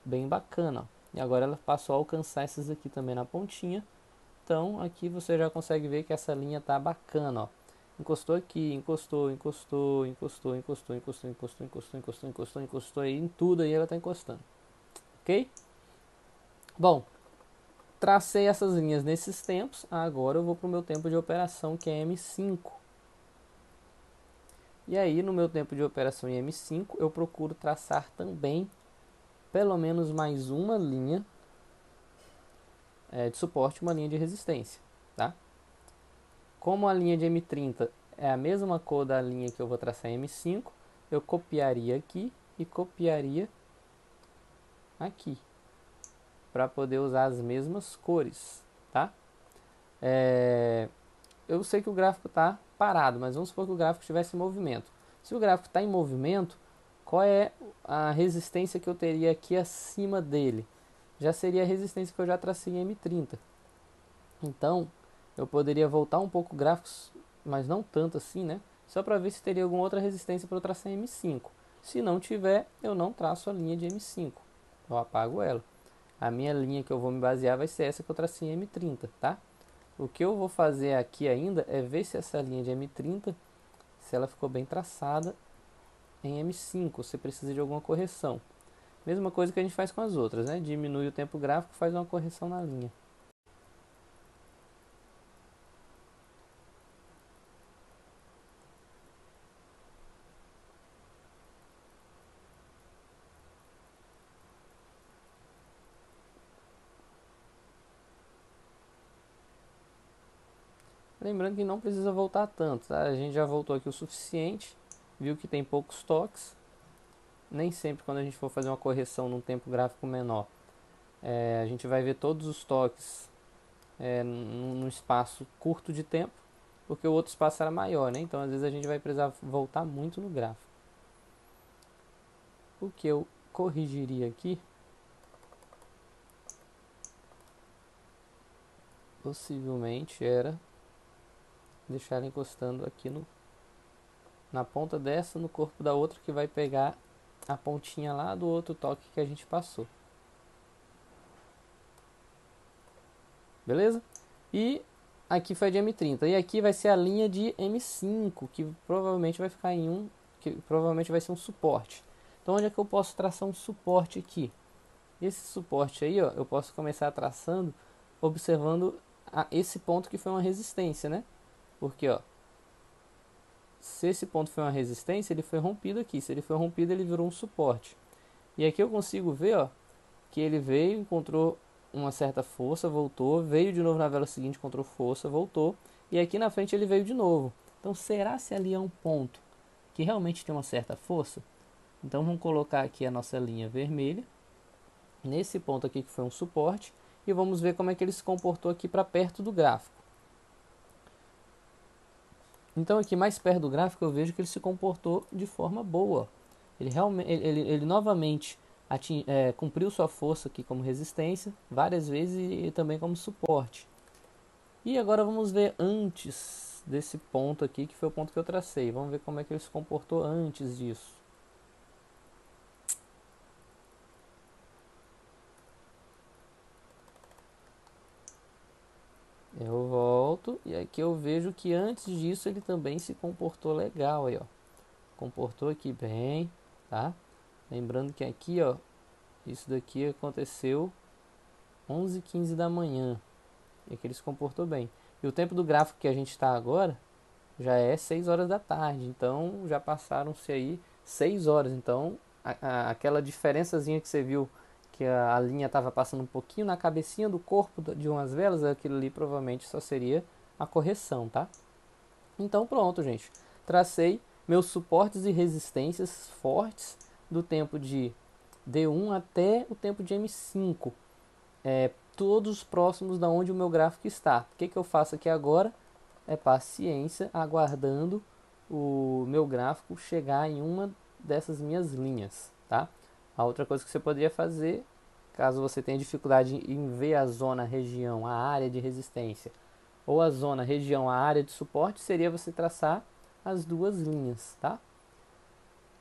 Speaker 1: bem bacana, ó. E agora ela passou a alcançar essas aqui também na pontinha. Então aqui você já consegue ver que essa linha tá bacana, ó. Encostou aqui, encostou, encostou, encostou, encostou, encostou, encostou, encostou, encostou, encostou, encostou aí em tudo aí ela tá encostando. Ok? Bom, tracei essas linhas nesses tempos. Agora eu vou para o meu tempo de operação que é M5. E aí no meu tempo de operação em M5 eu procuro traçar também pelo menos mais uma linha de suporte, uma linha de resistência, tá? Como a linha de M30 é a mesma cor da linha que eu vou traçar em M5, eu copiaria aqui e copiaria aqui, para poder usar as mesmas cores, tá? Eu sei que o gráfico está parado, mas vamos supor que o gráfico estivesse em movimento. Se o gráfico está em movimento, qual é a resistência que eu teria aqui acima dele? Já seria a resistência que eu já tracei em M30. Então, eu poderia voltar um pouco gráficos, mas não tanto assim, né? Só para ver se teria alguma outra resistência para eu traçar em M5. Se não tiver, eu não traço a linha de M5. Eu apago ela. A minha linha que eu vou me basear vai ser essa que eu tracei em M30, tá? O que eu vou fazer aqui ainda é ver se essa linha de M30, se ela ficou bem traçada em M5, se precisa de alguma correção. Mesma coisa que a gente faz com as outras, né? Diminui o tempo gráfico, faz uma correção na linha. Lembrando que não precisa voltar tanto, tá? A gente já voltou aqui o suficiente, viu que tem poucos toques. Nem sempre quando a gente for fazer uma correção num tempo gráfico menor, a gente vai ver todos os toques num espaço curto de tempo, porque o outro espaço era maior, né? Então às vezes a gente vai precisar voltar muito no gráfico. O que eu corrigiria aqui, possivelmente, era deixar ela encostando aqui na ponta dessa, no corpo da outra, que vai pegar a pontinha lá do outro toque que a gente passou. Beleza? E aqui foi de M30. E aqui vai ser a linha de M5, que provavelmente vai ficar em um, que provavelmente vai ser um suporte. Então onde é que eu posso traçar um suporte aqui? Esse suporte aí, ó, eu posso começar traçando, observando esse ponto que foi uma resistência, né? Porque, ó, se esse ponto foi uma resistência, ele foi rompido aqui. Se ele foi rompido, ele virou um suporte. E aqui eu consigo ver, ó, que ele veio, encontrou uma certa força, voltou, veio de novo na vela seguinte, encontrou força, voltou, e aqui na frente ele veio de novo. Então será se ali é um ponto que realmente tem uma certa força? Então vamos colocar aqui a nossa linha vermelha, nesse ponto aqui que foi um suporte, e vamos ver como é que ele se comportou aqui para perto do gráfico. Então aqui mais perto do gráfico eu vejo que ele se comportou de forma boa. Ele, realmente, ele novamente cumpriu sua força aqui como resistência várias vezes e também como suporte. E agora vamos ver antes desse ponto aqui, que foi o ponto que eu tracei. Vamos ver como é que ele se comportou antes disso. Eu volto e aqui eu vejo que antes disso ele também se comportou legal aí, ó. Comportou aqui bem, tá? Lembrando que aqui, ó, isso daqui aconteceu 11h15 da manhã. E aqui ele se comportou bem. E o tempo do gráfico que a gente está agora já é 6 horas da tarde. Então já passaram-se aí 6 horas. Então aquela diferençazinha que você viu que a linha estava passando um pouquinho na cabecinha do corpo de umas velas, aquilo ali provavelmente só seria a correção, tá? Então pronto, gente. Tracei meus suportes e resistências fortes do tempo de D1 até o tempo de M5. Todos próximos da onde o meu gráfico está. O que eu faço aqui agora? É paciência, aguardando o meu gráfico chegar em uma dessas minhas linhas, tá? A outra coisa que você poderia fazer, caso você tenha dificuldade em ver a zona, a região, a área de resistência, ou a zona, a região, a área de suporte, seria você traçar as duas linhas, tá?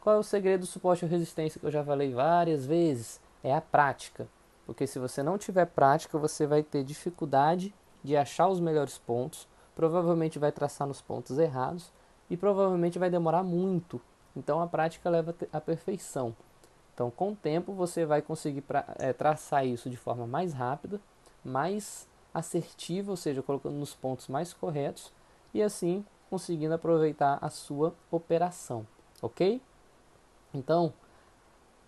Speaker 1: Qual é o segredo do suporte ou resistência que eu já falei várias vezes? É a prática. Porque se você não tiver prática, você vai ter dificuldade de achar os melhores pontos, provavelmente vai traçar nos pontos errados e provavelmente vai demorar muito. Então a prática leva à perfeição. Então com o tempo você vai conseguir traçar isso de forma mais rápida, mais assertiva, ou seja, colocando nos pontos mais corretos e assim conseguindo aproveitar a sua operação, ok? Então,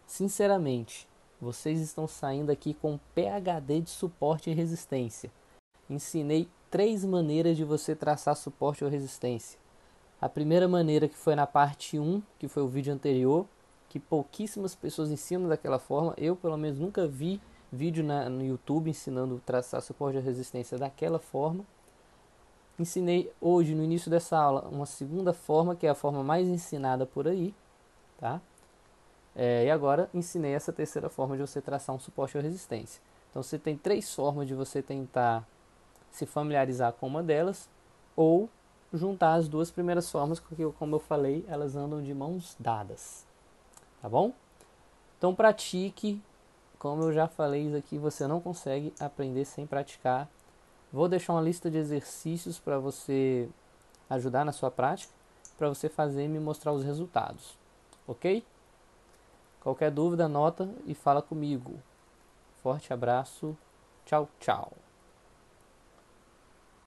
Speaker 1: sinceramente, vocês estão saindo aqui com PhD de suporte e resistência. Ensinei 3 maneiras de você traçar suporte ou resistência. A primeira maneira que foi na parte 1, que foi o vídeo anterior, que pouquíssimas pessoas ensinam daquela forma. Eu, pelo menos, nunca vi vídeo no YouTube ensinando a traçar suporte ou resistência daquela forma. Ensinei hoje, no início dessa aula, uma segunda forma, que é a forma mais ensinada por aí, tá? E agora ensinei essa terceira forma de você traçar um suporte ou resistência. Então você tem 3 formas de você tentar se familiarizar com uma delas, ou juntar as 2 primeiras formas, porque como eu falei, elas andam de mãos dadas. Tá bom? Então pratique, como eu já falei isso aqui, você não consegue aprender sem praticar. Vou deixar uma lista de exercícios para você ajudar na sua prática, para você fazer e me mostrar os resultados. Ok? Qualquer dúvida, anota e fala comigo. Forte abraço. Tchau, tchau.